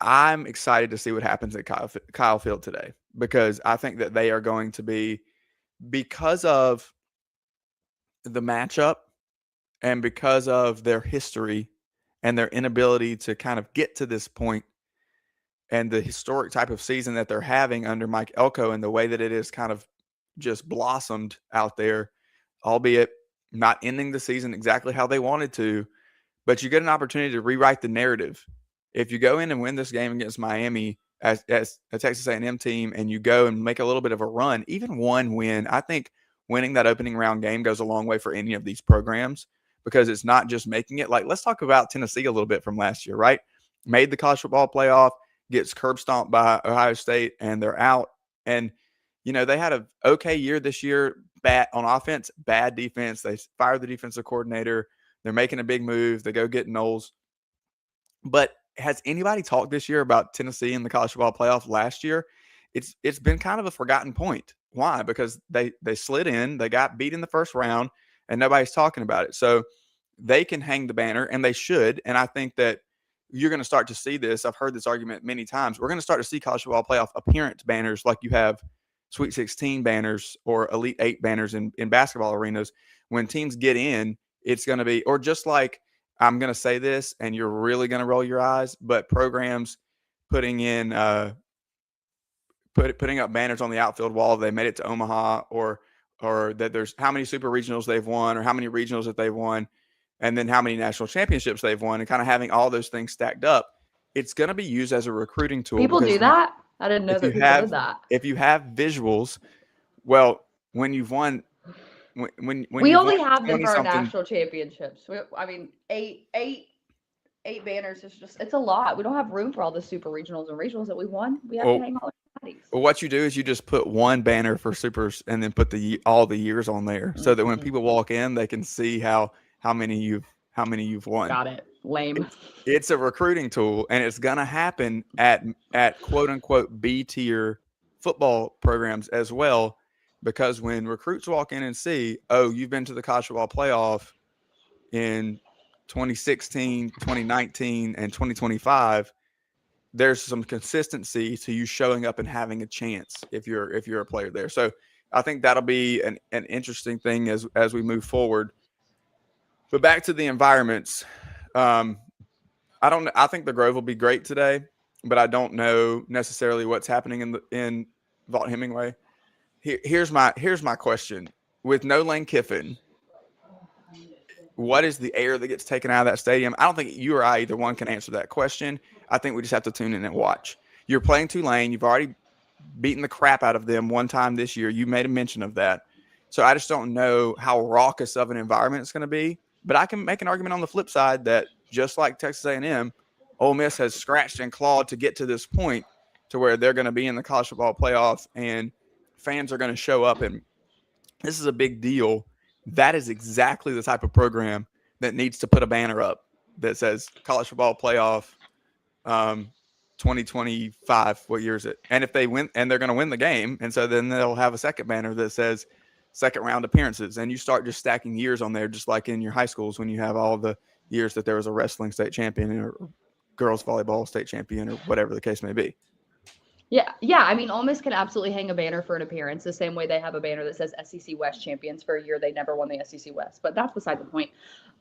I'm excited to see what happens at Kyle Field today, because I think that they are going to be, because of the matchup and because of their history and their inability to kind of get to this point and the historic type of season that they're having under Mike Elko and the way that it is kind of just blossomed out there, albeit not ending the season exactly how they wanted to, but you get an opportunity to rewrite the narrative. If you go in and win this game against Miami as a Texas A&M team, and you go and make a little bit of a run, even one win, I think winning that opening round game goes a long way for any of these programs, because it's not just making it. Like, let's talk about Tennessee a little bit from last year, right? Made the college football playoff, gets curb stomped by Ohio State, and they're out. And, they had an okay year this year, bad on offense, bad defense. They fire the defensive coordinator. They're making a big move. They go get Knowles. But has anybody talked this year about Tennessee in the college football playoff last year? It's been kind of a forgotten point. Why? Because they slid in, they got beat in the first round, and nobody's talking about it. So they can hang the banner, and they should. And I think that you're going to start to see this. I've heard this argument many times. We're going to start to see college football playoff appearance banners like you have Sweet 16 banners or Elite 8 banners in basketball arenas. When teams get in, it's going to be, or just like, I'm going to say this and you're really going to roll your eyes, but programs putting in putting up banners on the outfield wall, they made it to Omaha, or that there's how many super regionals they've won, or how many regionals that they've won, and then how many national championships they've won, and kind of having all those things stacked up. It's going to be used as a recruiting tool. People do that? I didn't know that people did that. If you have visuals, well, when you've won, when we only have them for our national championships. I mean, eight banners is just, it's a lot. We don't have room for all the super regionals and regionals that we won. We have to hang all our bodies. Well, what you do is you just put one banner for supers and then put all the years on there, so that when people walk in, they can see how many you've won. Got it. Lame. It's a recruiting tool, and it's gonna happen at quote unquote B tier football programs as well, because when recruits walk in and see, oh, you've been to the college football playoff in 2016, 2019, and 2025, there's some consistency to you showing up and having a chance if you're a player there. So I think that'll be an interesting thing as we move forward. But back to the environments. I think the Grove will be great today, but I don't know necessarily what's happening in Vaught Hemingway. Here's my question. With no Lane Kiffin, what is the air that gets taken out of that stadium? I don't think you or I, either one, can answer that question. I think we just have to tune in and watch. You're playing Tulane. You've already beaten the crap out of them one time this year. You made a mention of that. So I just don't know how raucous of an environment it's going to be. But I can make an argument on the flip side that just like Texas A&M, Ole Miss has scratched and clawed to get to this point to where they're going to be in the college football playoff and fans are going to show up. And this is a big deal. That is exactly the type of program that needs to put a banner up that says college football playoff 2025. What year is it? And if they win, and they're going to win the game, and so then they'll have a second banner that says second round appearances, and you start just stacking years on there, just like in your high schools when you have all the years that there was a wrestling state champion or girls volleyball state champion or whatever the case may be. Yeah. I mean, Ole Miss can absolutely hang a banner for an appearance the same way they have a banner that says SEC West champions for a year they never won the SEC West. But that's beside the point.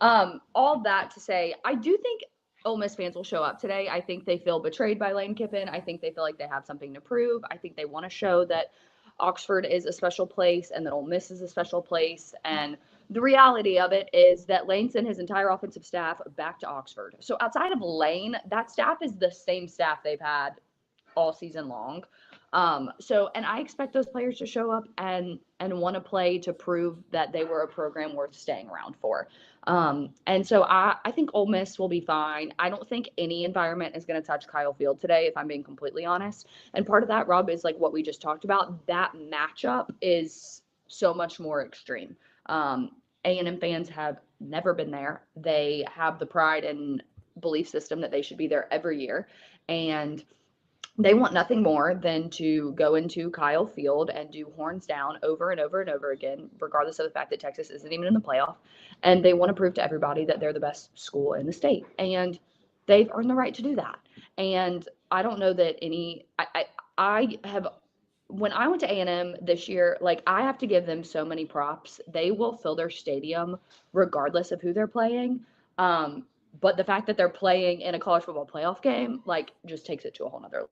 All that to say, I do think Ole Miss fans will show up today. I think they feel betrayed by Lane Kiffin. I think they feel like they have something to prove. I think they want to show that Oxford is a special place and that Ole Miss is a special place. And the reality of it is that Lane sent his entire offensive staff back to Oxford. So outside of Lane, that staff is the same staff they've had all season long. And I expect those players to show up and want to play to prove that they were a program worth staying around for. And so I think Ole Miss will be fine. I don't think any environment is going to touch Kyle Field today, if I'm being completely honest. And part of that, Rob, is like what we just talked about. That matchup is so much more extreme. A&M fans have never been there. They have the pride and belief system that they should be there every year. And they want nothing more than to go into Kyle Field and do horns down over and over and over again, regardless of the fact that Texas isn't even in the playoff. And they want to prove to everybody that they're the best school in the state. And they've earned the right to do that. And I don't know that I have, when I went to A&M this year, like, I have to give them so many props. They will fill their stadium regardless of who they're playing. But the fact that they're playing in a college football playoff game, like, just takes it to a whole nother level.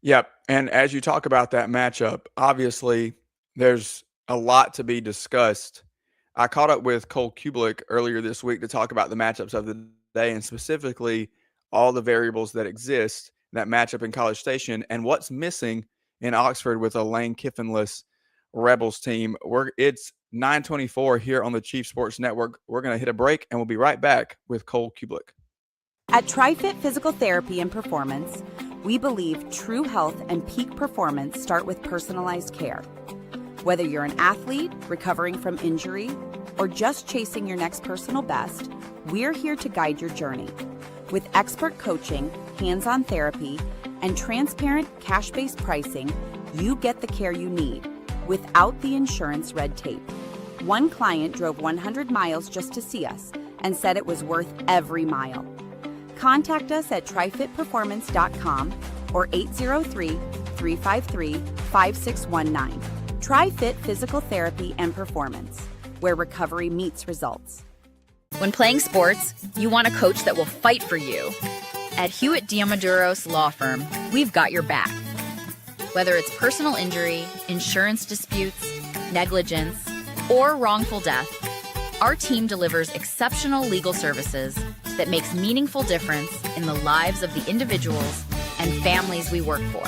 Yep. And as you talk about that matchup, obviously there's a lot to be discussed. I caught up with Cole Kubelik earlier this week to talk about the matchups of the day and specifically all the variables that exist in that matchup in College Station and what's missing in Oxford with a Lane Kiffin-less Rebels team. It's 9:24 here on the Chief Sports Network. We're going to hit a break and we'll be right back with Cole Kubelik. At TriFit Physical Therapy and Performance, we believe true health and peak performance start with personalized care. Whether you're an athlete recovering from injury or just chasing your next personal best, we're here to guide your journey. With expert coaching, hands-on therapy, and transparent cash-based pricing, you get the care you need without the insurance red tape. One client drove 100 miles just to see us and said it was worth every mile. Contact us at trifitperformance.com or 803-353-5619. TriFit Physical Therapy and Performance, where recovery meets results. When playing sports, you want a coach that will fight for you. At Hewitt Diamaduros Law Firm, we've got your back. Whether it's personal injury, insurance disputes, negligence, or wrongful death, our team delivers exceptional legal services that makes meaningful difference in the lives of the individuals and families we work for.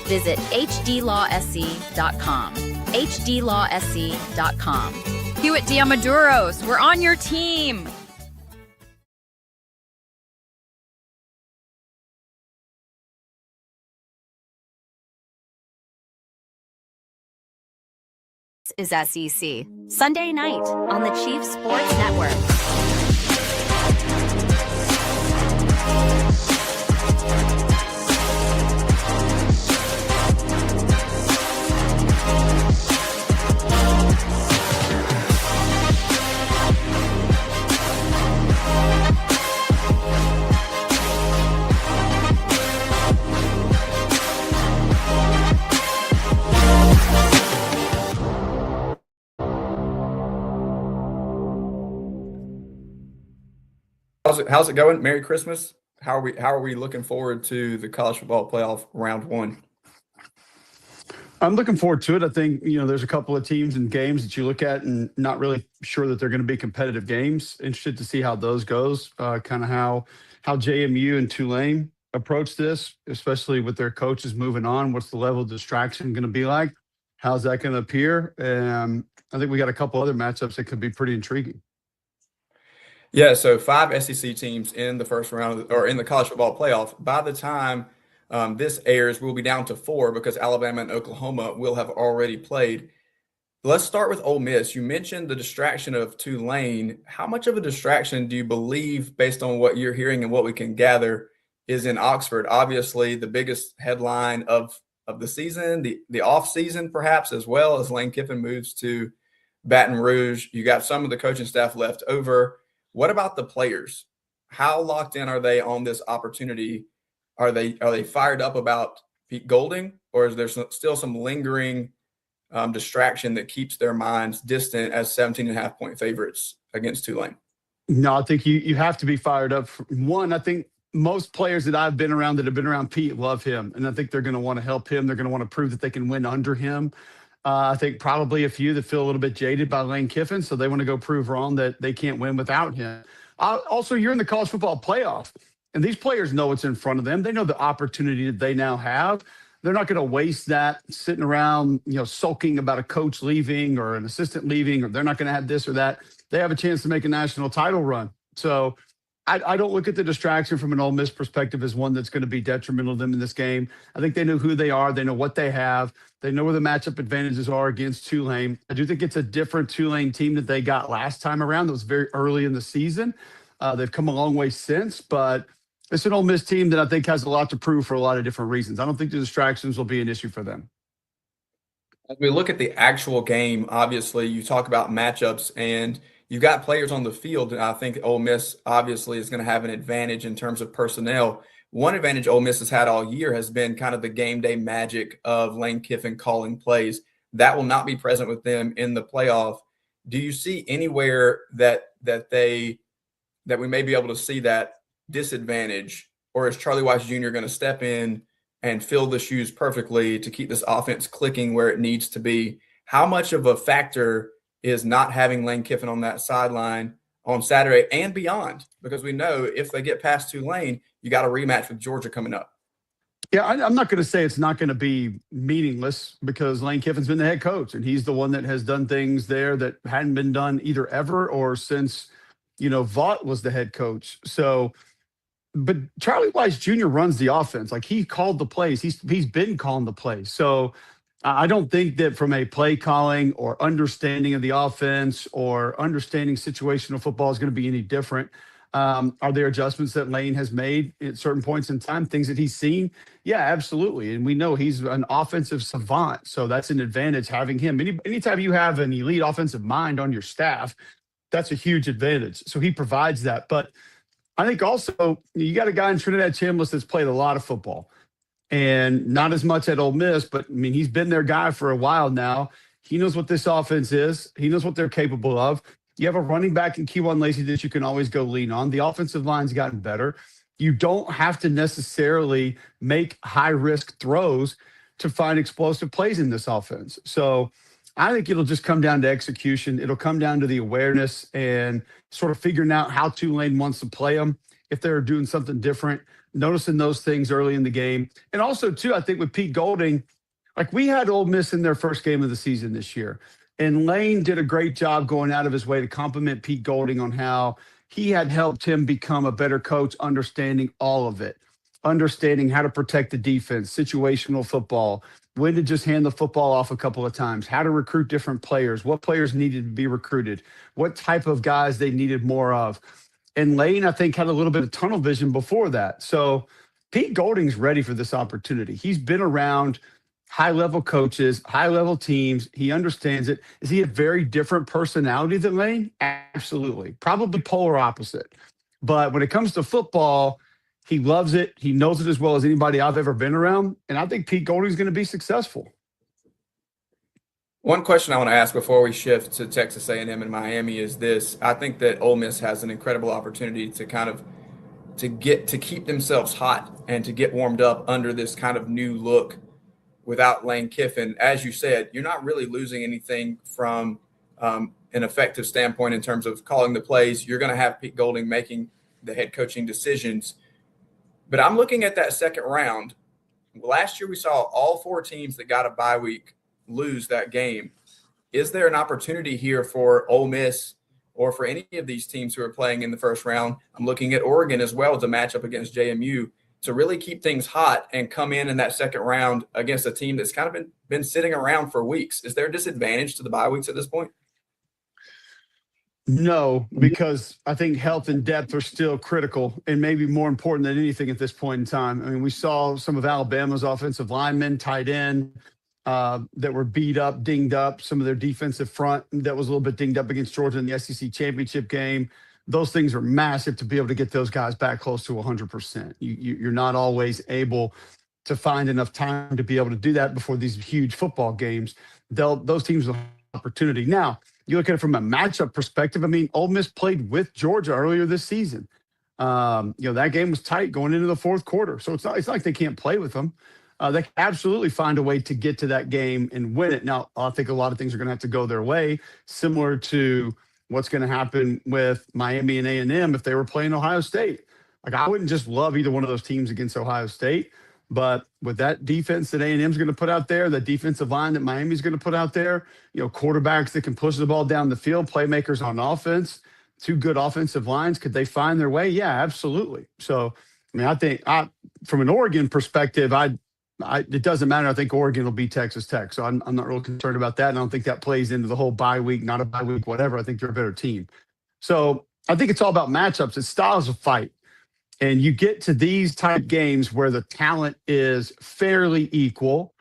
Visit hdlawsc.com. hdlawsc.com. Hewitt Diamaduros, we're on your team. Is SEC Sunday night on the Chiefs Sports Network. How's it going? Merry Christmas. How are we looking forward to the college football playoff round one? I'm looking forward to it. I think, there's a couple of teams and games that you look at and not really sure that they're going to be competitive games. Interested to see how those goes, kind of how JMU and Tulane approach this, especially with their coaches moving on. What's the level of distraction going to be like? How's that going to appear? And I think we got a couple other matchups that could be pretty intriguing. Yeah, so 5 SEC teams in the first round or in the college football playoff. By the time this airs, we'll be down to 4 because Alabama and Oklahoma will have already played. Let's start with Ole Miss. You mentioned the distraction of Tulane. How much of a distraction do you believe, based on what you're hearing and what we can gather, is in Oxford? Obviously, the biggest headline of the season, the off season perhaps, as well as Lane Kiffin moves to Baton Rouge. You got some of the coaching staff left over. What about the players? How locked in are they on this opportunity? Are they fired up about Pete Golding, or is there still some lingering distraction that keeps their minds distant as 17.5-point favorites against Tulane? No, I think you have to be fired up. One, I think most players that I've been around that have been around Pete love him, and I think they're going to want to help him. They're going to want to prove that they can win under him. I think probably a few that feel a little bit jaded by Lane Kiffin, so they want to go prove wrong that they can't win without him. Also, you're in the college football playoff, and these players know what's in front of them. They know the opportunity that they now have. They're not going to waste that sitting around, sulking about a coach leaving or an assistant leaving, or they're not going to have this or that. They have a chance to make a national title run. So I don't look at the distraction from an Ole Miss perspective as one that's going to be detrimental to them in this game. I think they know who they are. They know what they have. They know where the matchup advantages are against Tulane. I do think it's a different Tulane team that they got last time around. That was very early in the season. They've come a long way since, but it's an Ole Miss team that I think has a lot to prove for a lot of different reasons. I don't think the distractions will be an issue for them. As we look at the actual game, obviously you talk about matchups and you've got players on the field. And I think Ole Miss obviously is going to have an advantage in terms of personnel. One advantage Ole Miss has had all year has been kind of the game day magic of Lane Kiffin calling plays. That will not be present with them in the playoff. Do you see anywhere that we may be able to see that disadvantage, or is Charlie Weiss Jr. going to step in and fill the shoes perfectly to keep this offense clicking where it needs to be? How much of a factor is not having Lane Kiffin on that sideline on Saturday and beyond? Because we know if they get past Tulane, you got a rematch with Georgia coming up. Yeah, I'm not going to say it's not going to be meaningless because Lane Kiffin's been the head coach, and he's the one that has done things there that hadn't been done either ever or since, Vaught was the head coach. So, but Charlie Weiss Jr. runs the offense. Like, he called the plays. He's been calling the plays. So I don't think that from a play calling or understanding of the offense or understanding situational football is going to be any different. Are there adjustments that Lane has made at certain points in time, things that he's seen? Yeah, absolutely. And we know he's an offensive savant, so that's an advantage having him. Anytime you have an elite offensive mind on your staff, that's a huge advantage. So he provides that. But I think also you got a guy in Trinidad Chambliss that's played a lot of football and not as much at Ole Miss, but I mean, he's been their guy for a while now. He knows what this offense is. He knows what they're capable of. You have a running back in Keywan Lacey that you can always go lean on. The offensive line's gotten better. You don't have to necessarily make high-risk throws to find explosive plays in this offense. So I think it'll just come down to execution. It'll come down to the awareness and sort of figuring out how Tulane wants to play them. If they're doing something different, noticing those things early in the game. And also, too, I think with Pete Golding, like we had Ole Miss in their first game of the season this year. And Lane did a great job going out of his way to compliment Pete Golding on how he had helped him become a better coach, understanding all of it, understanding how to protect the defense, situational football, when to just hand the football off a couple of times, how to recruit different players, what players needed to be recruited, what type of guys they needed more of. And Lane, I think, had a little bit of tunnel vision before that. So Pete Golding's ready for this opportunity. He's been around high-level coaches, high-level teams. He understands it. Is he a very different personality than Lane? Absolutely. Probably polar opposite. But when it comes to football, he loves it. He knows it as well as anybody I've ever been around. And I think Pete Golding's going to be successful. One question I want to ask before we shift to Texas A&M and Miami is this. I think that Ole Miss has an incredible opportunity to to keep themselves hot and to get warmed up under this kind of new look without Lane Kiffin. As you said, you're not really losing anything from an effective standpoint in terms of calling the plays. You're going to have Pete Golding making the head coaching decisions. But I'm looking at that second round. Last year we saw all 4 teams that got a bye week lose that game. Is there an opportunity here for Ole Miss or for any of these teams who are playing in the first round? I'm looking at Oregon as well to match up against JMU to really keep things hot and come in that second round against a team that's kind of been sitting around for weeks. Is there a disadvantage to the bye weeks at this point? No, because I think health and depth are still critical and maybe more important than anything at this point in time. I mean, we saw some of Alabama's offensive linemen, tight end, that were beat up, dinged up. Some of their defensive front that was a little bit dinged up against Georgia in the SEC championship game. Those things are massive to be able to get those guys back close to 100%. You're not always able to find enough time to be able to do that before these huge football games. Those teams will have opportunity. Now, you look at it from a matchup perspective. I mean, Ole Miss played with Georgia earlier this season. That game was tight going into the fourth quarter. So it's not like they can't play with them. They can absolutely find a way to get to that game and win it. Now, I think a lot of things are going to have to go their way, similar to what's going to happen with Miami and A&M if they were playing Ohio State. Like, I wouldn't just love either one of those teams against Ohio State, but with that defense that A&M is going to put out there, the defensive line that Miami is going to put out there, quarterbacks that can push the ball down the field, playmakers on offense, 2 good offensive lines, could they find their way? Yeah, absolutely. So, I mean, I think from an Oregon perspective, it doesn't matter. I think Oregon will beat Texas Tech. So I'm not real concerned about that. And I don't think that plays into the whole bye week, not a bye week, whatever. I think they're a better team. So I think it's all about matchups. It's styles of fight. And you get to these type games where the talent is fairly equal.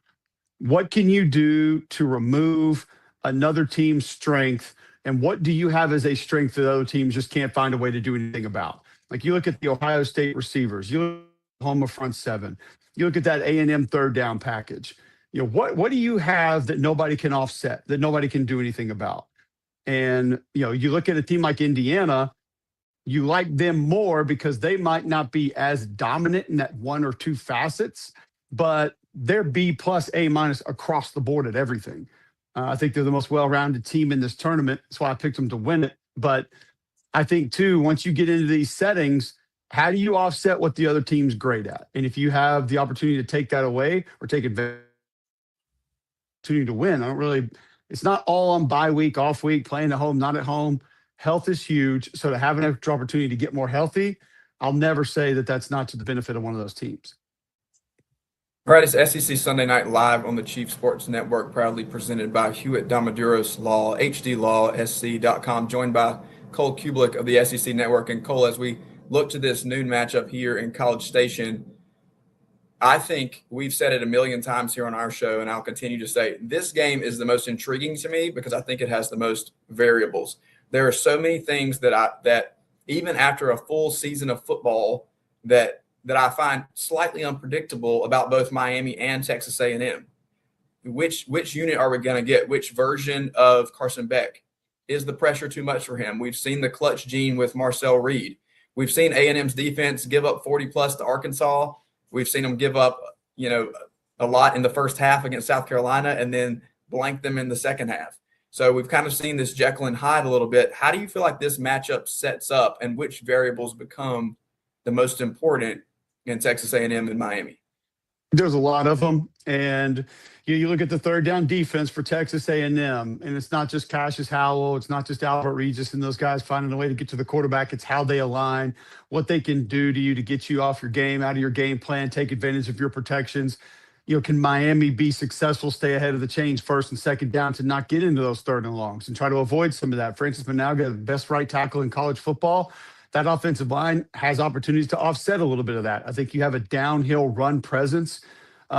What can you do to remove another team's strength? And what do you have as a strength that other teams just can't find a way to do anything about? Like, you look at the Ohio State receivers, you look at Oklahoma front 7. You look at that A&M third down package. What do you have that nobody can offset, that nobody can do anything about? And, you look at a team like Indiana, you like them more because they might not be as dominant in that 1 or 2 facets, but they're B+, A- across the board at everything. I think they're the most well-rounded team in this tournament. That's why I picked them to win it. But I think, too, once you get into these settings, how do you offset what the other team's great at? And if you have the opportunity to take that away or take advantage to win, it's not all on bye week, off week, playing at home, not at home. Health is huge. So to have an extra opportunity to get more healthy, I'll never say that that's not to the benefit of one of those teams. All right, it's SEC Sunday Night Live on the Chief Sports Network, proudly presented by Hewitt Damaduros Law, hdlawsc.com, joined by Cole Kubelik of the SEC Network. And Cole, as we look to this noon matchup here in College Station, I think we've said it a million times here on our show, and I'll continue to say this game is the most intriguing to me because I think it has the most variables. There are so many things that even after a full season of football that I find slightly unpredictable about both Miami and Texas A&M. Which unit are we going to get? Which version of Carson Beck? Is the pressure too much for him? We've seen the clutch gene with Marcel Reed. We've seen A&M's defense give up 40-plus to Arkansas. We've seen them give up, a lot in the first half against South Carolina and then blank them in the second half. So we've kind of seen this Jekyll and Hyde a little bit. How do you feel like this matchup sets up, and which variables become the most important in Texas A&M and Miami? There's a lot of them, and you look at the third down defense for Texas A&M, and it's not just Cassius Howell, it's not just Albert Regis and those guys finding a way to get to the quarterback. It's how they align, what they can do to you to get you off your game, out of your game plan, take advantage of your protections. Can Miami be successful, stay ahead of the chains first and second down to not get into those third and longs and try to avoid some of that? Francis Manauga, the best right tackle in college football. That offensive line has opportunities to offset a little bit of that. I think you have a downhill run presence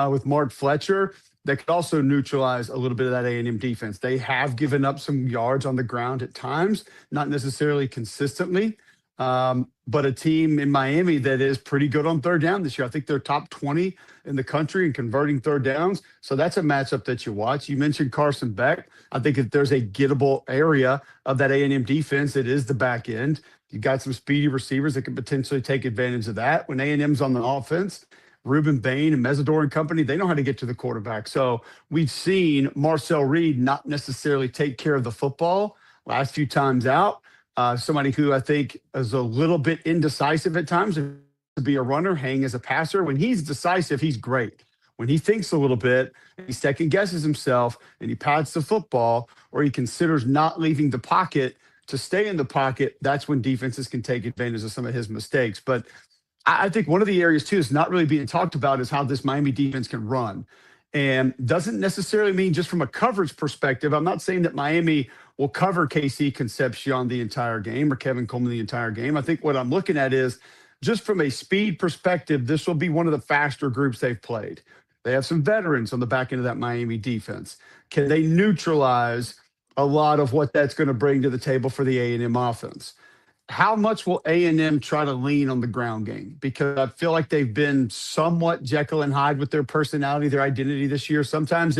with Mark Fletcher that could also neutralize a little bit of that A&M defense. They have given up some yards on the ground at times, not necessarily consistently, but a team in Miami that is pretty good on third down this year. I think they're top 20 in the country in converting third downs. So that's a matchup that you watch. You mentioned Carson Beck. I think if there's a gettable area of that A&M defense, it is the back end. You've got some speedy receivers that can potentially take advantage of that. When A&M's on the offense, Ruben Bain and Mesidor and company, they know how to get to the quarterback. So we've seen Marcel Reed not necessarily take care of the football last few times out. Somebody who I think is a little bit indecisive at times to be a runner, hang as a passer. When he's decisive, he's great. When he thinks a little bit, he second guesses himself and he pads the football, or he considers not leaving the pocket to stay in the pocket, that's when defenses can take advantage of some of his mistakes. But I think one of the areas, too, is not really being talked about is how this Miami defense can run. And doesn't necessarily mean just from a coverage perspective. I'm not saying that Miami will cover KC Concepcion the entire game or Kevin Coleman the entire game. I think what I'm looking at is just from a speed perspective, this will be one of the faster groups they've played. They have some veterans on the back end of that Miami defense. Can they neutralize a lot of what that's going to bring to the table for the A&M offense? How much will A&M try to lean on the ground game? Because I feel like they've been somewhat Jekyll and Hyde with their personality, their identity this year. Sometimes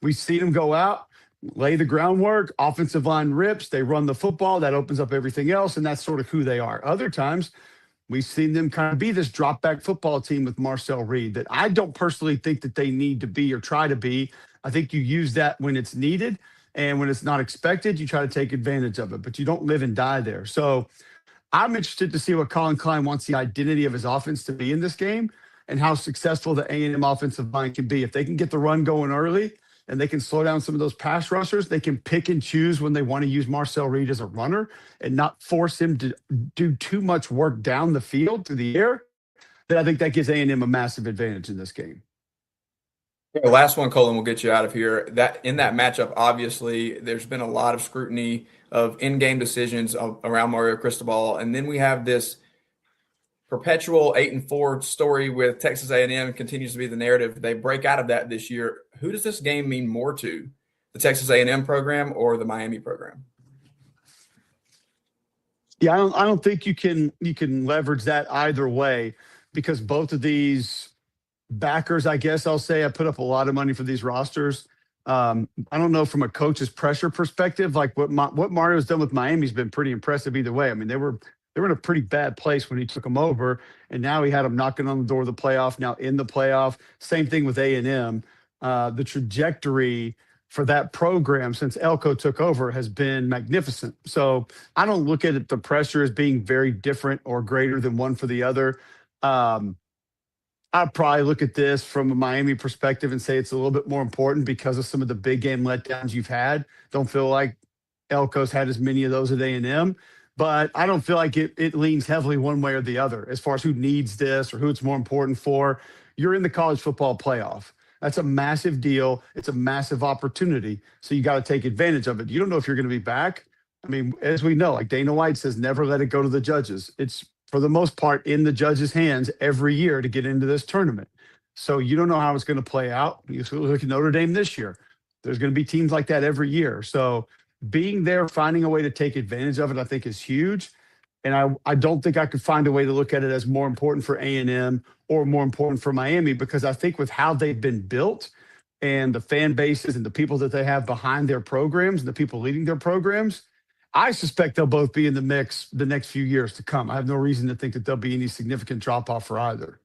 we've seen them go out, lay the groundwork, offensive line rips, they run the football, that opens up everything else, and that's sort of who they are. Other times, we've seen them kind of be this drop-back football team with Marcel Reed that I don't personally think that they need to be or try to be. I think you use that when it's needed. And when it's not expected, you try to take advantage of it, but you don't live and die there. So I'm interested to see what Colin Klein wants the identity of his offense to be in this game and how successful the A&M offensive line can be. If they can get the run going early and they can slow down some of those pass rushers, they can pick and choose when they want to use Marcel Reed as a runner and not force him to do too much work down the field through the air, then I think that gives A&M a massive advantage in this game. Last one, Colin, we'll get you out of here. That in that matchup, obviously, there's been a lot of scrutiny of in-game decisions around Mario Cristobal, and then we have this perpetual 8-4 story with Texas A&M continues to be the narrative. They break out of that this year. Who does this game mean more to, the Texas A&M program or the Miami program? Yeah, I don't think you can leverage that either way because both of these backers, I guess I'll say, I put up a lot of money for these rosters. I don't know from a coach's pressure perspective, like what Mario's done with Miami's been pretty impressive either way. I mean, they were in a pretty bad place when he took them over, and now he had them knocking on the door of the playoff, now in the playoff. Same thing with A&M. The trajectory for that program since Elko took over has been magnificent. So I don't look at it, the pressure as being very different or greater than one for the other. I'd probably look at this from a Miami perspective and say it's a little bit more important because of some of the big game letdowns you've had. Don't feel like Elko's had as many of those at A&M, but I don't feel like it leans heavily one way or the other as far as who needs this or who it's more important for. you're in the college football playoff. That's a massive deal. It's a massive opportunity. So you got to take advantage of it. You don't know if you're going to be back. I mean, as we know, like Dana White says, never let it go to the judges. It's for the most part in the judges' hands every year to get into this tournament. So you don't know how it's going to play out. You look at Notre Dame this year. There's going to be teams like that every year. So being there, finding a way to take advantage of it, I think is huge. And I don't think I could find a way to look at it as more important for A&M or more important for Miami, because I think with how they've been built and the fan bases and the people that they have behind their programs and the people leading their programs, I suspect they'll both be in the mix the next few years to come. I have no reason to think that there'll be any significant drop-off for either.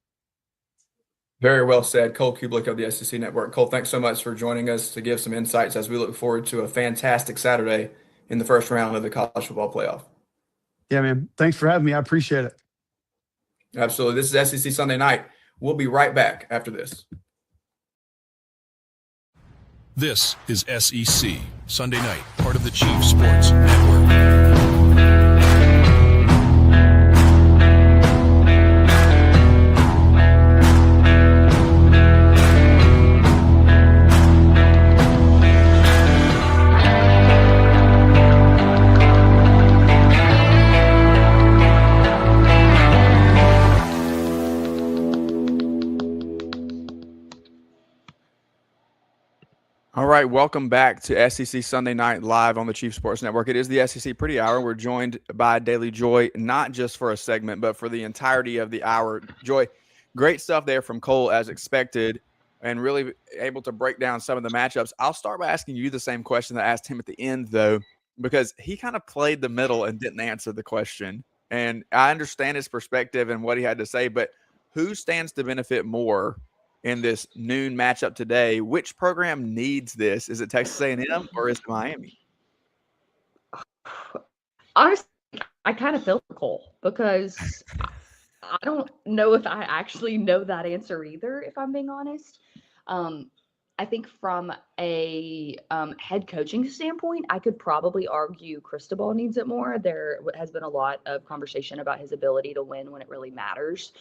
Very well said. Cole Kublik of the SEC Network. Cole, thanks so much for joining us to give some insights as we look forward to a fantastic Saturday in the first round of the college football playoff. Yeah, man. Thanks for having me. I appreciate it. Absolutely. This is SEC Sunday Night. We'll be right back after this. This is SEC Sunday Night, part of the Chief Sports Network. All right, welcome back to SEC Sunday Night live on the Chief Sports Network. It is the SEC Pretty Hour. We're joined by Daily Joy, not just for a segment, but for the entirety of the hour. Joy, great stuff there from Cole as expected, and really able to break down some of the matchups. I'll start by asking you the same question that I asked him at the end, though, because he kind of played the middle and didn't answer the question. And I understand his perspective and what he had to say, but who stands to benefit more in this noon matchup today? Which program needs this? Is it Texas A&M or is it Miami? Honestly, I kind of feel Cole, because I don't know if I actually know that answer either, if I'm being honest. I think from a head coaching standpoint, I could probably argue Cristobal needs it more. There has been a lot of conversation about his ability to win when it really matters.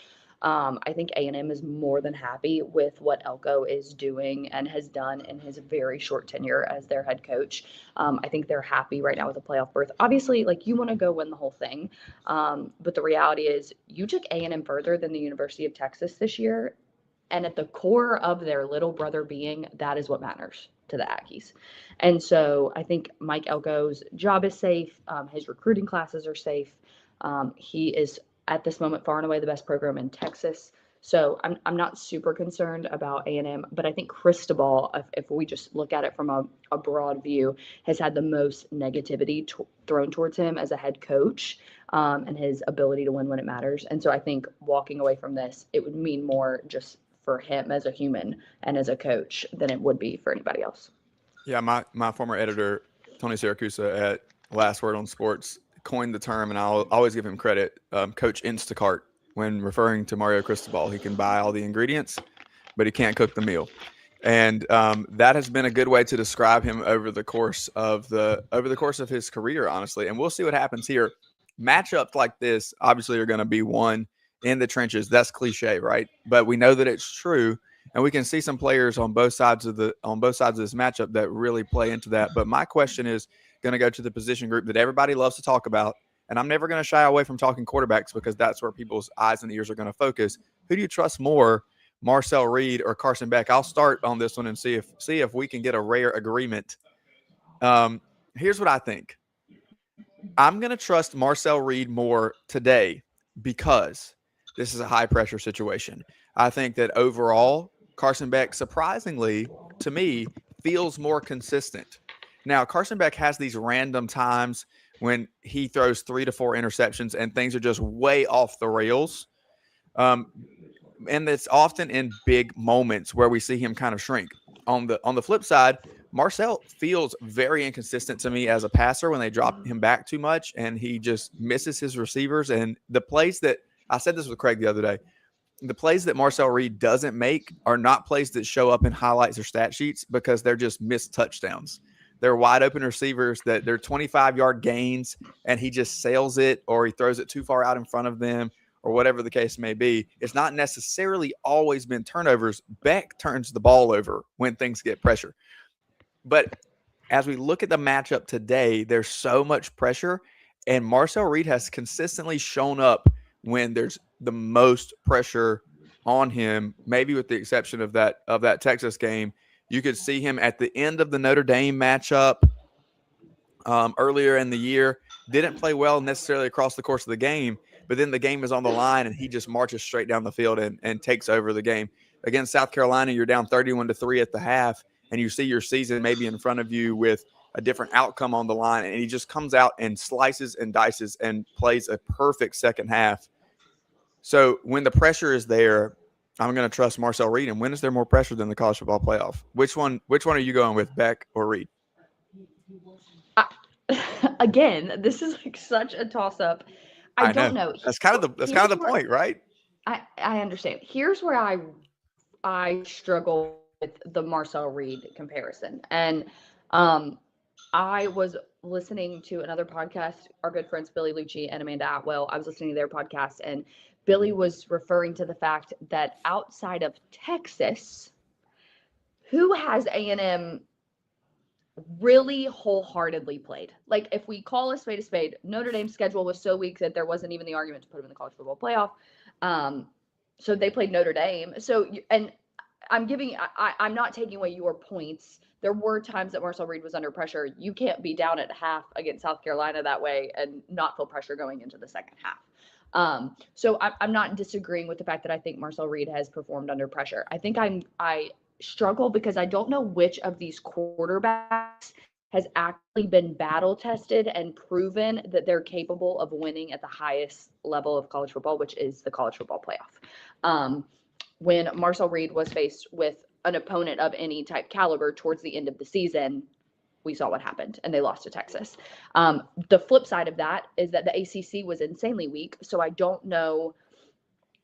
I think A&M is more than happy with what Elko is doing and has done in his very short tenure as their head coach. I think they're happy right now with a playoff berth. Obviously, like, you want to go win the whole thing. But the reality is you took A&M further than the University of Texas this year. And at the core of their little brother being, that is what matters to the Aggies. And so I think Mike Elko's job is safe. His recruiting classes are safe. He is, at this moment, far and away the best program in Texas. So I'm not super concerned about A&M, but I think Cristobal, if we just look at it from a broad view, has had the most negativity thrown towards him as a head coach, and his ability to win when it matters. And so I think walking away from this, it would mean more just for him as a human and as a coach than it would be for anybody else. Yeah, my former editor, Tony Siracusa at Last Word on Sports, coined the term, and I'll always give him credit, Coach Instacart, when referring to Mario Cristobal. He can buy all the ingredients, but he can't cook the meal. And that has been a good way to describe him over the course of his career, honestly. And we'll see what happens here. Matchups like this obviously are going to be won in the trenches. That's cliche, right? But we know that it's true, and we can see some players on both sides of this matchup that really play into that. But my question is going to go to the position group that everybody loves to talk about, and I'm never going to shy away from talking quarterbacks because that's where people's eyes and ears are going to focus. Who do you trust more, Marcel Reed or Carson Beck? I'll start on this one and see if we can get a rare agreement. Here's what I think. I'm going to trust Marcel Reed more today because this is a high-pressure situation. I think that overall, Carson Beck, surprisingly, to me, feels more consistent. Now, Carson Beck has these random times when he throws 3 to 4 interceptions and things are just way off the rails. And it's often in big moments where we see him kind of shrink. On the flip side, Marcel feels very inconsistent to me as a passer when they drop him back too much, and he just misses his receivers. And the plays that – I said this with Craig the other day – the plays that Marcel Reed doesn't make are not plays that show up in highlights or stat sheets because they're just missed touchdowns. They're wide open receivers that they're 25-yard gains, and he just sails it, or he throws it too far out in front of them, or whatever the case may be. It's not necessarily always been turnovers. Beck turns the ball over when things get pressure. But as we look at the matchup today, there's so much pressure, and Marcel Reed has consistently shown up when there's the most pressure on him, maybe with the exception of that Texas game. You could see him at the end of the Notre Dame matchup earlier in the year. Didn't play well necessarily across the course of the game, but then the game is on the line and he just marches straight down the field and takes over the game. Against South Carolina, you're down 31-3 at the half, and you see your season maybe in front of you with a different outcome on the line, and he just comes out and slices and dices and plays a perfect second half. So when the pressure is there, I'm going to trust Marcel Reed. And when is there more pressure than the college football playoff? Which one are you going with, Beck or Reed? Again, this is like such a toss-up. I don't know. That's kind of the point, right? I understand. Here's where I struggle with the Marcel Reed comparison. And I was listening to another podcast, our good friends Billy Lucci and Amanda Atwell. I was listening to their podcast, and Billy was referring to the fact that outside of Texas, who has A&M really wholeheartedly played? Like, if we call a spade, Notre Dame's schedule was so weak that there wasn't even the argument to put them in the college football playoff. So they played Notre Dame. So, and I'm not taking away your points. There were times that Marcel Reed was under pressure. You can't be down at half against South Carolina that way and not feel pressure going into the second half. So I'm not disagreeing with the fact that I think Marcel Reed has performed under pressure. I think I struggle because I don't know which of these quarterbacks has actually been battle tested and proven that they're capable of winning at the highest level of college football, which is the college football playoff. When Marcel Reed was faced with an opponent of any type caliber towards the end of the season, we saw what happened, and they lost to Texas. The flip side of that is that the ACC was insanely weak, so I don't know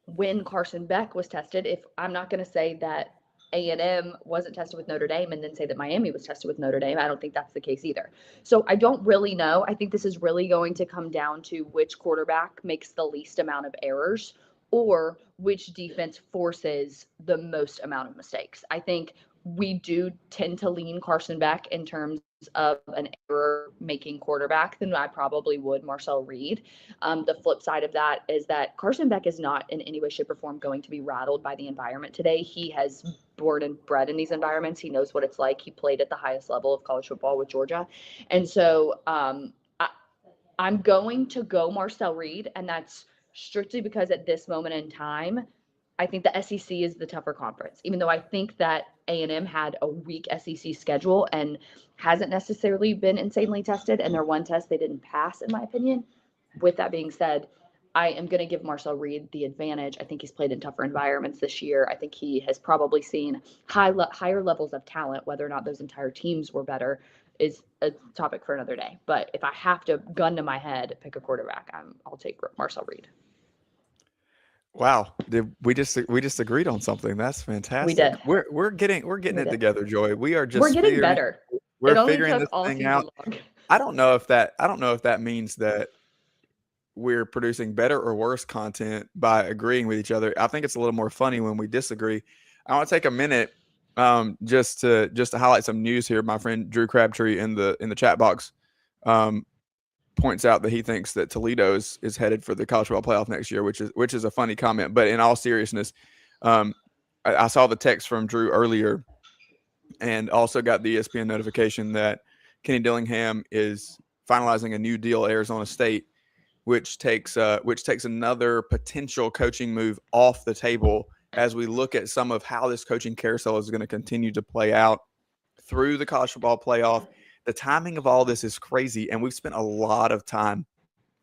when Carson Beck was tested. If I'm not going to say that A&M wasn't tested with Notre Dame and then say that Miami was tested with Notre Dame. I don't think that's the case either. So I don't really know. I think this is really going to come down to which quarterback makes the least amount of errors or which defense forces the most amount of mistakes. I think we do tend to lean Carson Beck in terms of an error-making quarterback than I probably would Marcel Reed. The flip side of that is that Carson Beck is not in any way, shape, or form going to be rattled by the environment today. He has born and bred in these environments. He knows what it's like. He played at the highest level of college football with Georgia. And so I'm going to go Marcel Reed, and that's strictly because at this moment in time, I think the SEC is the tougher conference, even though I think that A&M had a weak SEC schedule and hasn't necessarily been insanely tested. And their one test they didn't pass, in my opinion. With that being said, I am going to give Marcel Reed the advantage. I think he's played in tougher environments this year. I think he has probably seen higher levels of talent. Whether or not those entire teams were better is a topic for another day. But if I have to gun to my head, pick a quarterback, I'll take Marcel Reed. Wow, we just agreed on something. That's fantastic. We did. We're getting it together, Joy. We're getting better. We're figuring this thing out. I don't know if that means that we're producing better or worse content by agreeing with each other. I think it's a little more funny when we disagree. I want to take a minute just to highlight some news here. My friend Drew Crabtree in the chat box points out that he thinks that Toledo is headed for the college football playoff next year, which is a funny comment. But in all seriousness, I saw the text from Drew earlier, and also got the ESPN notification that Kenny Dillingham is finalizing a new deal at Arizona State, which takes another potential coaching move off the table as we look at some of how this coaching carousel is going to continue to play out through the college football playoff. The timing of all this is crazy, and we've spent a lot of time,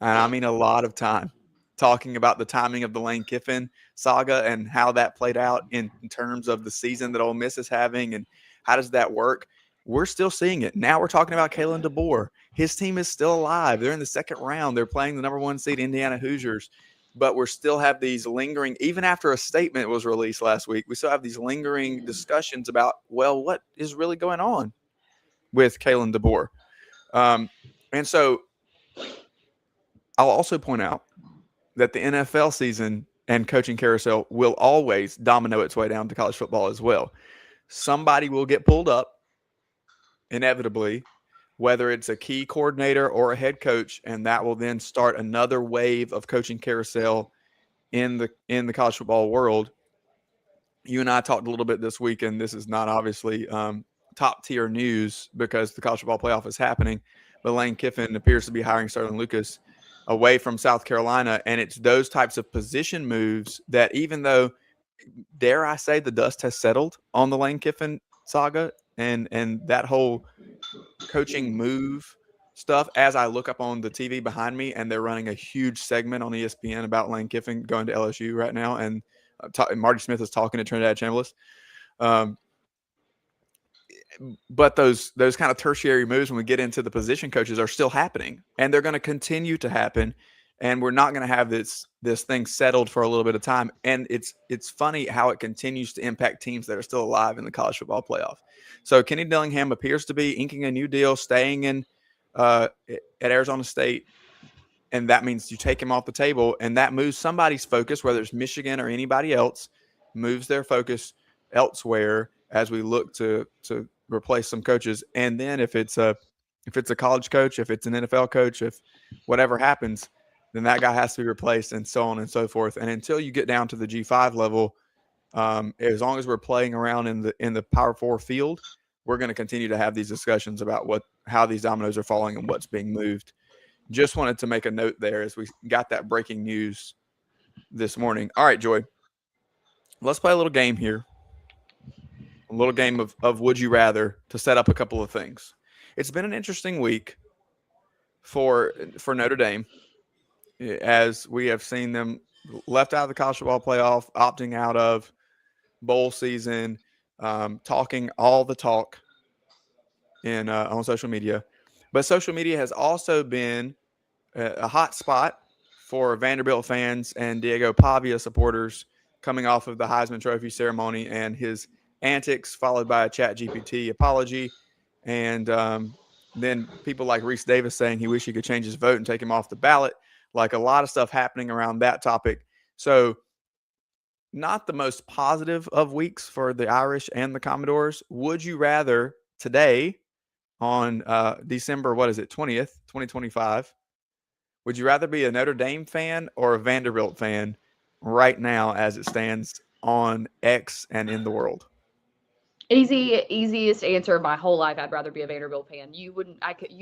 and I mean a lot of time, talking about the timing of the Lane Kiffin saga and how that played out in terms of the season that Ole Miss is having and how does that work. We're still seeing it. Now we're talking about Kalen DeBoer. His team is still alive. They're in the second round. They're playing the number 1 seed Indiana Hoosiers, but we still have these lingering, even after a statement was released last week, we still have these lingering discussions about, well, what is really going on with Kalen DeBoer. And so I'll also point out that the NFL season and coaching carousel will always domino its way down to college football as well. Somebody will get pulled up inevitably, whether it's a key coordinator or a head coach, and that will then start another wave of coaching carousel in the college football world. You and I talked a little bit this week, and this is not obviously top tier news because the college football playoff is happening, but Lane Kiffin appears to be hiring Sterling Lucas away from South Carolina, and it's those types of position moves that, even though, dare I say, the dust has settled on the Lane Kiffin saga and that whole coaching move stuff, as I look up on the TV behind me, and they're running a huge segment on ESPN about Lane Kiffin going to LSU right now, and Marty Smith is talking to Trinidad Chambliss. But those kind of tertiary moves when we get into the position coaches are still happening, and they're going to continue to happen, and we're not going to have this thing settled for a little bit of time. And it's funny how it continues to impact teams that are still alive in the college football playoff. So Kenny Dillingham appears to be inking a new deal, staying in at Arizona State, and that means you take him off the table, and that moves somebody's focus, whether it's Michigan or anybody else, moves their focus elsewhere as we look to replace some coaches. And then if it's a college coach, if it's an NFL coach, if whatever happens, then that guy has to be replaced, and so on and so forth. And until you get down to the G5 level, as long as we're playing around in the Power 4 field, we're going to continue to have these discussions about how these dominoes are falling and what's being moved. Just wanted to make a note there as we got that breaking news this morning. All right, Joy, let's play a little game here. A little game of Would You Rather to set up a couple of things. It's been an interesting week for Notre Dame, as we have seen them left out of the college football playoff, opting out of bowl season, talking all the talk on social media. But social media has also been a hot spot for Vanderbilt fans and Diego Pavia supporters coming off of the Heisman Trophy ceremony and his antics, followed by a ChatGPT apology. And then people like Reese Davis saying he wished he could change his vote and take him off the ballot. Like, a lot of stuff happening around that topic. So not the most positive of weeks for the Irish and the Commodores. Would you rather today on December, 20th, 2025, would you rather be a Notre Dame fan or a Vanderbilt fan right now as it stands on X and in the world? Easiest answer of my whole life. I'd rather be a Vanderbilt fan. You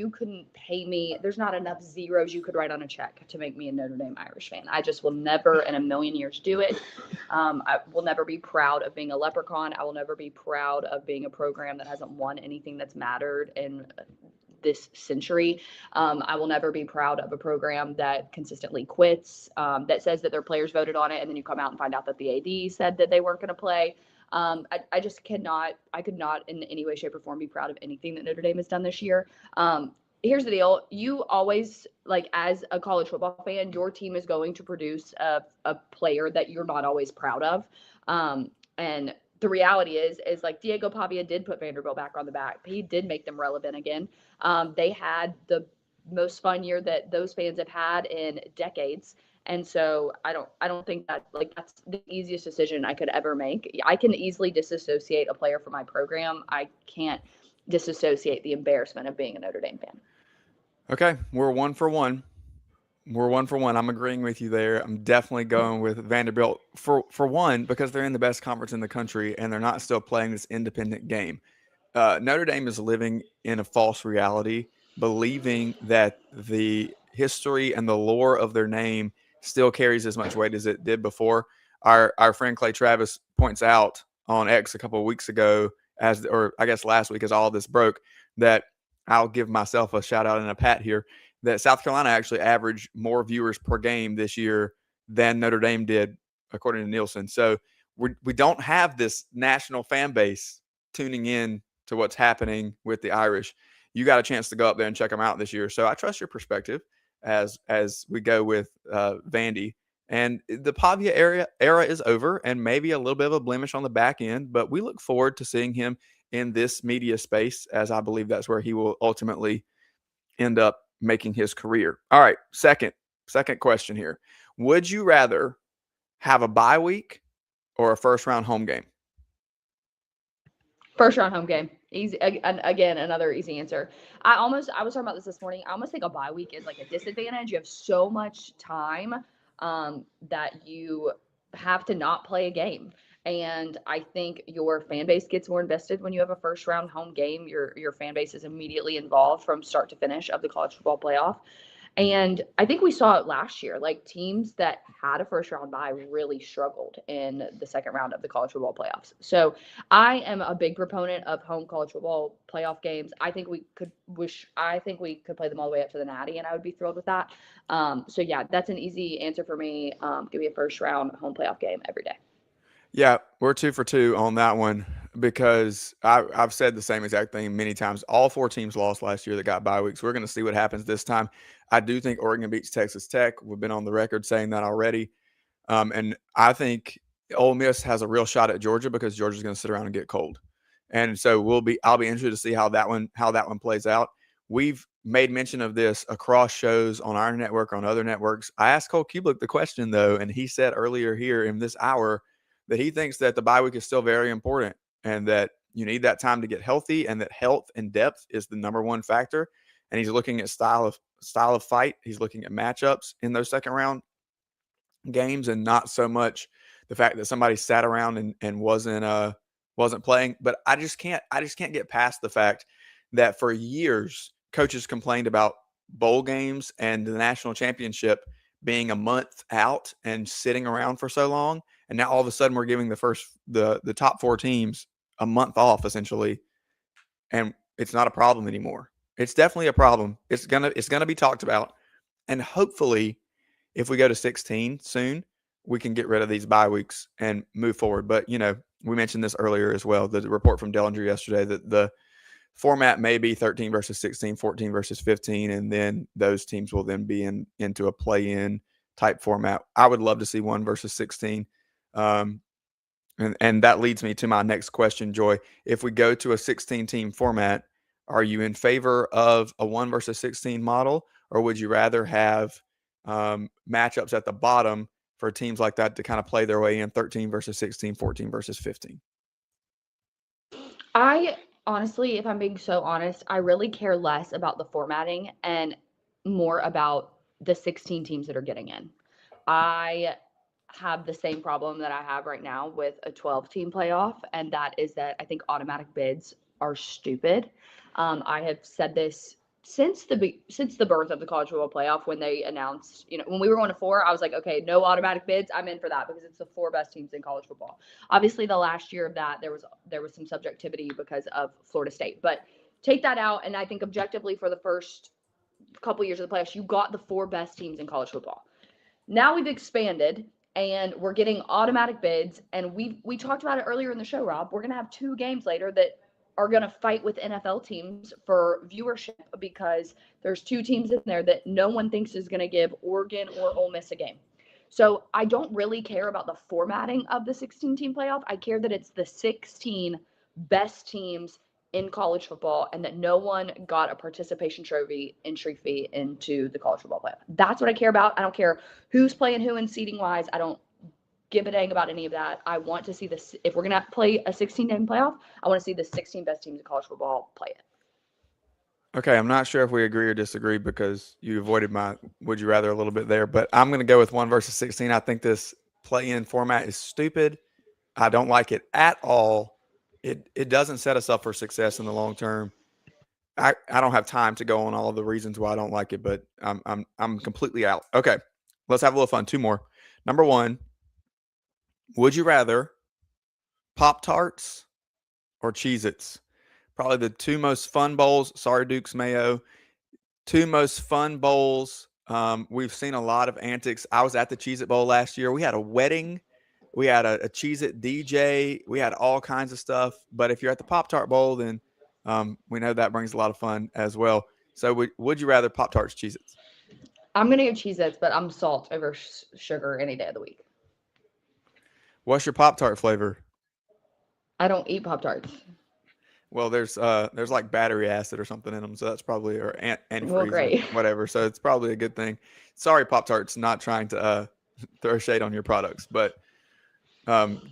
couldn't pay me. There's not enough zeros you could write on a check to make me a Notre Dame Irish fan. I just will never in a million years do it. I will never be proud of being a leprechaun. I will never be proud of being a program that hasn't won anything that's mattered in this century. I will never be proud of a program that consistently quits, that says that their players voted on it, and then you come out and find out that the AD said that they weren't going to play. I just could not in any way, shape, or form be proud of anything that Notre Dame has done this year. Here's the deal. You always, like, as a college football fan, your team is going to produce a player that you're not always proud of. And the reality is like Diego Pavia did put Vanderbilt back on the back. He did make them relevant again. They had the most fun year that those fans have had in decades. And so I don't think that, like, that's the easiest decision I could ever make. I can easily disassociate a player from my program. I can't disassociate the embarrassment of being a Notre Dame fan. Okay, we're 1 for 1. We're 1 for 1. I'm agreeing with you there. I'm definitely going with Vanderbilt for one, because they're in the best conference in the country and they're not still playing this independent game. Notre Dame is living in a false reality, believing that the history and the lore of their name still carries as much weight as it did before. Our friend Clay Travis points out on X a couple of weeks ago, or I guess last week as all this broke, that I'll give myself a shout out and a pat here, that South Carolina actually averaged more viewers per game this year than Notre Dame did, according to Nielsen. So we don't have this national fan base tuning in to what's happening with the Irish. You got a chance to go up there and check them out this year. So I trust your perspective as we go with Vandy. And the Pavia era is over, and maybe a little bit of a blemish on the back end, but we look forward to seeing him in this media space, as I believe that's where he will ultimately end up making his career. All right, second question here. Would you rather have a bye week or a first round home game? First round home game. Easy. And again, another easy answer. I was talking about this morning. I almost think a bye week is like a disadvantage. You have so much time that you have to not play a game. And I think your fan base gets more invested when you have a first round home game. Your fan base is immediately involved from start to finish of the college football playoff. And I think we saw it last year. Like teams that had a first round bye really struggled in the second round of the college football playoffs. So I am a big proponent of home college football playoff games. I think we could play them all the way up to the Natty, and I would be thrilled with that. So yeah, that's an easy answer for me. Give me a first round home playoff game every day. Yeah, we're 2 for 2 on that one because I've said the same exact thing many times. All 4 teams lost last year that got bye weeks. We're going to see what happens this time. I do think Oregon beats Texas Tech. We've been on the record saying that already. And I think Ole Miss has a real shot at Georgia because Georgia's going to sit around and get cold. And so I'll be interested to see how that one plays out. We've made mention of this across shows on our network, on other networks. I asked Cole Kubelik the question though, and he said earlier here in this hour that he thinks that the bye week is still very important and that you need that time to get healthy and that health and depth is the number one factor. And he's looking at style of fight. He's looking at matchups in those second round games and not so much the fact that somebody sat around and wasn't playing. But I just can't get past the fact that for years coaches complained about bowl games and the national championship being a month out and sitting around for so long. And now all of a sudden we're giving the top 4 teams a month off essentially. And it's not a problem anymore. It's definitely a problem. It's gonna be talked about. And hopefully if we go to 16 soon, we can get rid of these bye weeks and move forward. But we mentioned this earlier as well. The report from Dellinger yesterday that the format may be 13 versus 16, 14 versus 15, and then those teams will then be into a play-in type format. I would love to see 1 versus 16. And that leads me to my next question, Joy. If we go to a 16-team format, are you in favor of a 1 versus 16 model, or would you rather have matchups at the bottom for teams like that to kind of play their way in 13 versus 16, 14 versus 15? I honestly, if I'm being so honest, I really care less about the formatting and more about the 16 teams that are getting in. I have the same problem that I have right now with a 12-team playoff, and that is that I think automatic bids are stupid. I have said this since the birth of the college football playoff when they announced, when we were 1-4, I was like, okay, no automatic bids. I'm in for that because it's the 4 best teams in college football. Obviously, the last year of that, there was some subjectivity because of Florida State, but take that out, and I think objectively for the first couple years of the playoffs, you got the 4 best teams in college football. Now we've expanded and we're getting automatic bids, and we talked about it earlier in the show, Rob. We're going to have 2 games later that are going to fight with NFL teams for viewership because there's 2 teams in there that no one thinks is going to give Oregon or Ole Miss a game. So I don't really care about the formatting of the 16-team playoff. I care that it's the 16 best teams in college football and that no one got a participation trophy entry fee into the college football playoff. That's what I care about. I don't care who's playing who in seeding wise. I don't give a dang about any of that. I want to see this. If we're going to play a 16-team playoff, I want to see the 16 best teams in college football play it. Okay, I'm not sure if we agree or disagree because you avoided my would you rather a little bit there, but I'm going to go with 1 versus 16. I think this play-in format is stupid. I don't like it at all. It doesn't set us up for success in the long term. I don't have time to go on all of the reasons why I don't like it, but I'm completely out. Okay, let's have a little fun. 2 more. Number 1, would you rather Pop-Tarts or Cheez-Its? Probably the 2 most fun bowls. Sorry, Duke's Mayo. 2 most fun bowls. We've seen a lot of antics. I was at the Cheez-It Bowl last year. We had a wedding. We had a Cheez-It DJ. We had all kinds of stuff. But if you're at the Pop-Tart Bowl, then we know that brings a lot of fun as well. So would you rather Pop-Tarts, Cheez-Its? I'm going to go Cheez-Its, but I'm salt over sugar any day of the week. What's your Pop-Tart flavor? I don't eat Pop-Tarts. Well, there's like battery acid or something in them, so that's probably antifreeze, Well, great. whatever. So it's probably a good thing. Sorry, Pop-Tarts, not trying to throw shade on your products, but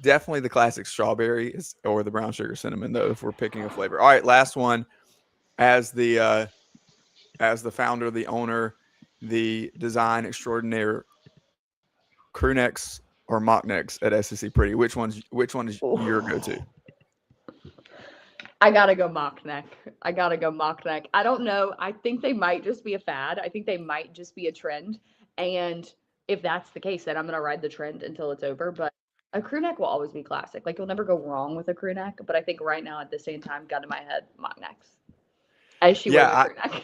definitely the classic strawberry or the brown sugar cinnamon, though, if we're picking a flavor. All right, last one. As the founder, the owner, the design extraordinaire, crew necks or mock necks at SEC Pretty? Which one is your go-to? I gotta go mock neck. I don't know. I think they might just be a fad. I think they might just be a trend. And if that's the case, then I'm gonna ride the trend until it's over. But a crew neck will always be classic. Like, you'll never go wrong with a crew neck. But I think right now, at the same time, got in my head, mock necks. As she wears a crew neck.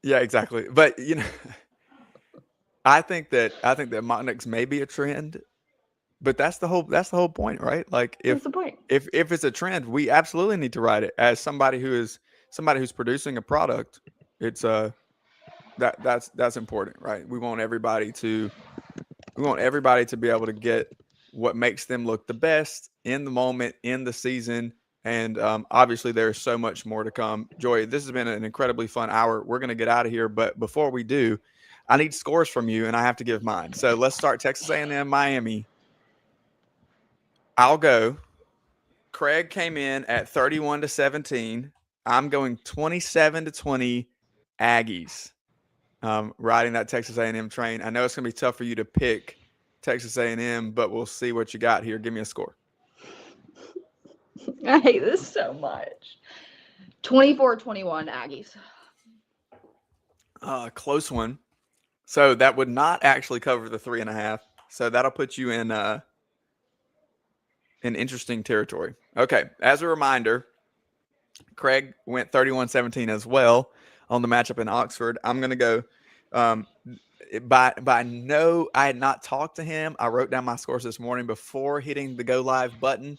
Yeah, exactly. But I think that mock necks may be a trend. But that's the whole point, right? Like, if it's a trend, we absolutely need to ride it. As somebody who's producing a product, it's that's important, right? We want everybody to be able to get what makes them look the best in the moment, in the season, and obviously there's so much more to come. Joy, this has been an incredibly fun hour. We're going to get out of here, but before we do, I need scores from you, and I have to give mine. So let's start Texas A&M, Miami. I'll go. Craig came in at 31-17. I'm going 27-20 Aggies. Riding that Texas A&M train. I know it's going to be tough for you to pick Texas A&M, but we'll see what you got here. Give me a score. I hate this so much. 24-21 Aggies. Close one. So that would not actually cover the 3.5. So that'll put you in interesting territory. Okay. As a reminder, Craig went 31-17 as well on the matchup in Oxford. I'm going to go I had not talked to him. I wrote down my scores this morning before hitting the go live button.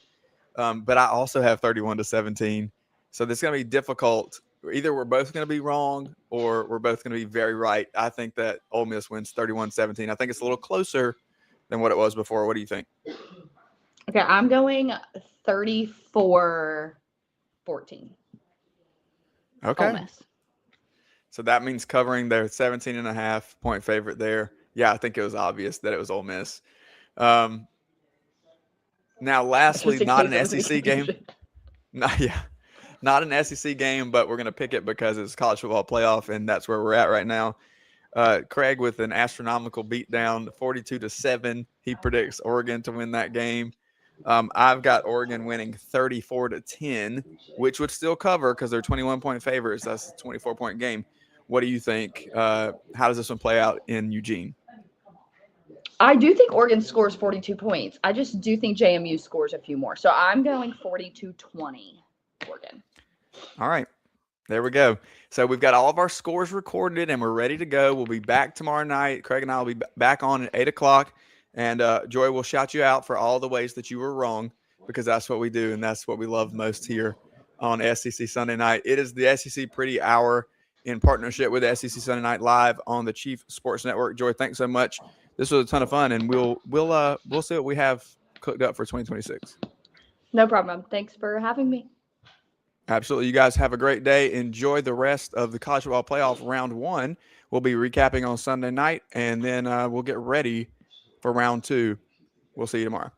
But I also have 31-17. So this is going to be difficult. Either we're both going to be wrong or we're both going to be very right. I think that Ole Miss wins 31-17. I think it's a little closer than what it was before. What do you think? Okay, I'm going 34-14. Okay. Ole Miss. So that means covering their 17.5 point favorite there. Yeah, I think it was obvious that it was Ole Miss. Now, lastly, not an SEC game. Not an SEC game, but we're going to pick it because it's college football playoff, and that's where we're at right now. Craig with an astronomical beatdown, 42-7. He predicts Oregon to win that game. I've got Oregon winning 34-10, which would still cover because they're 21-point favorites. That's a 24-point game. What do you think? How does this one play out in Eugene? I do think Oregon scores 42 points. I just do think JMU scores a few more. So I'm going 42-20 Oregon. All right. There we go. So we've got all of our scores recorded and we're ready to go. We'll be back tomorrow night. Craig and I will be back on at 8 o'clock. And Joy will shout you out for all the ways that you were wrong, because that's what we do. And that's what we love most here on SEC Sunday Night. It is the SEC Pretty Hour in partnership with SEC Sunday Night Live on the Chief Sports Network. Joy, thanks so much. This was a ton of fun, and we'll see what we have cooked up for 2026. No problem. Thanks for having me. Absolutely. You guys have a great day. Enjoy the rest of the college football playoff round 1. We'll be recapping on Sunday night, and then we'll get ready for round 2. We'll see you tomorrow.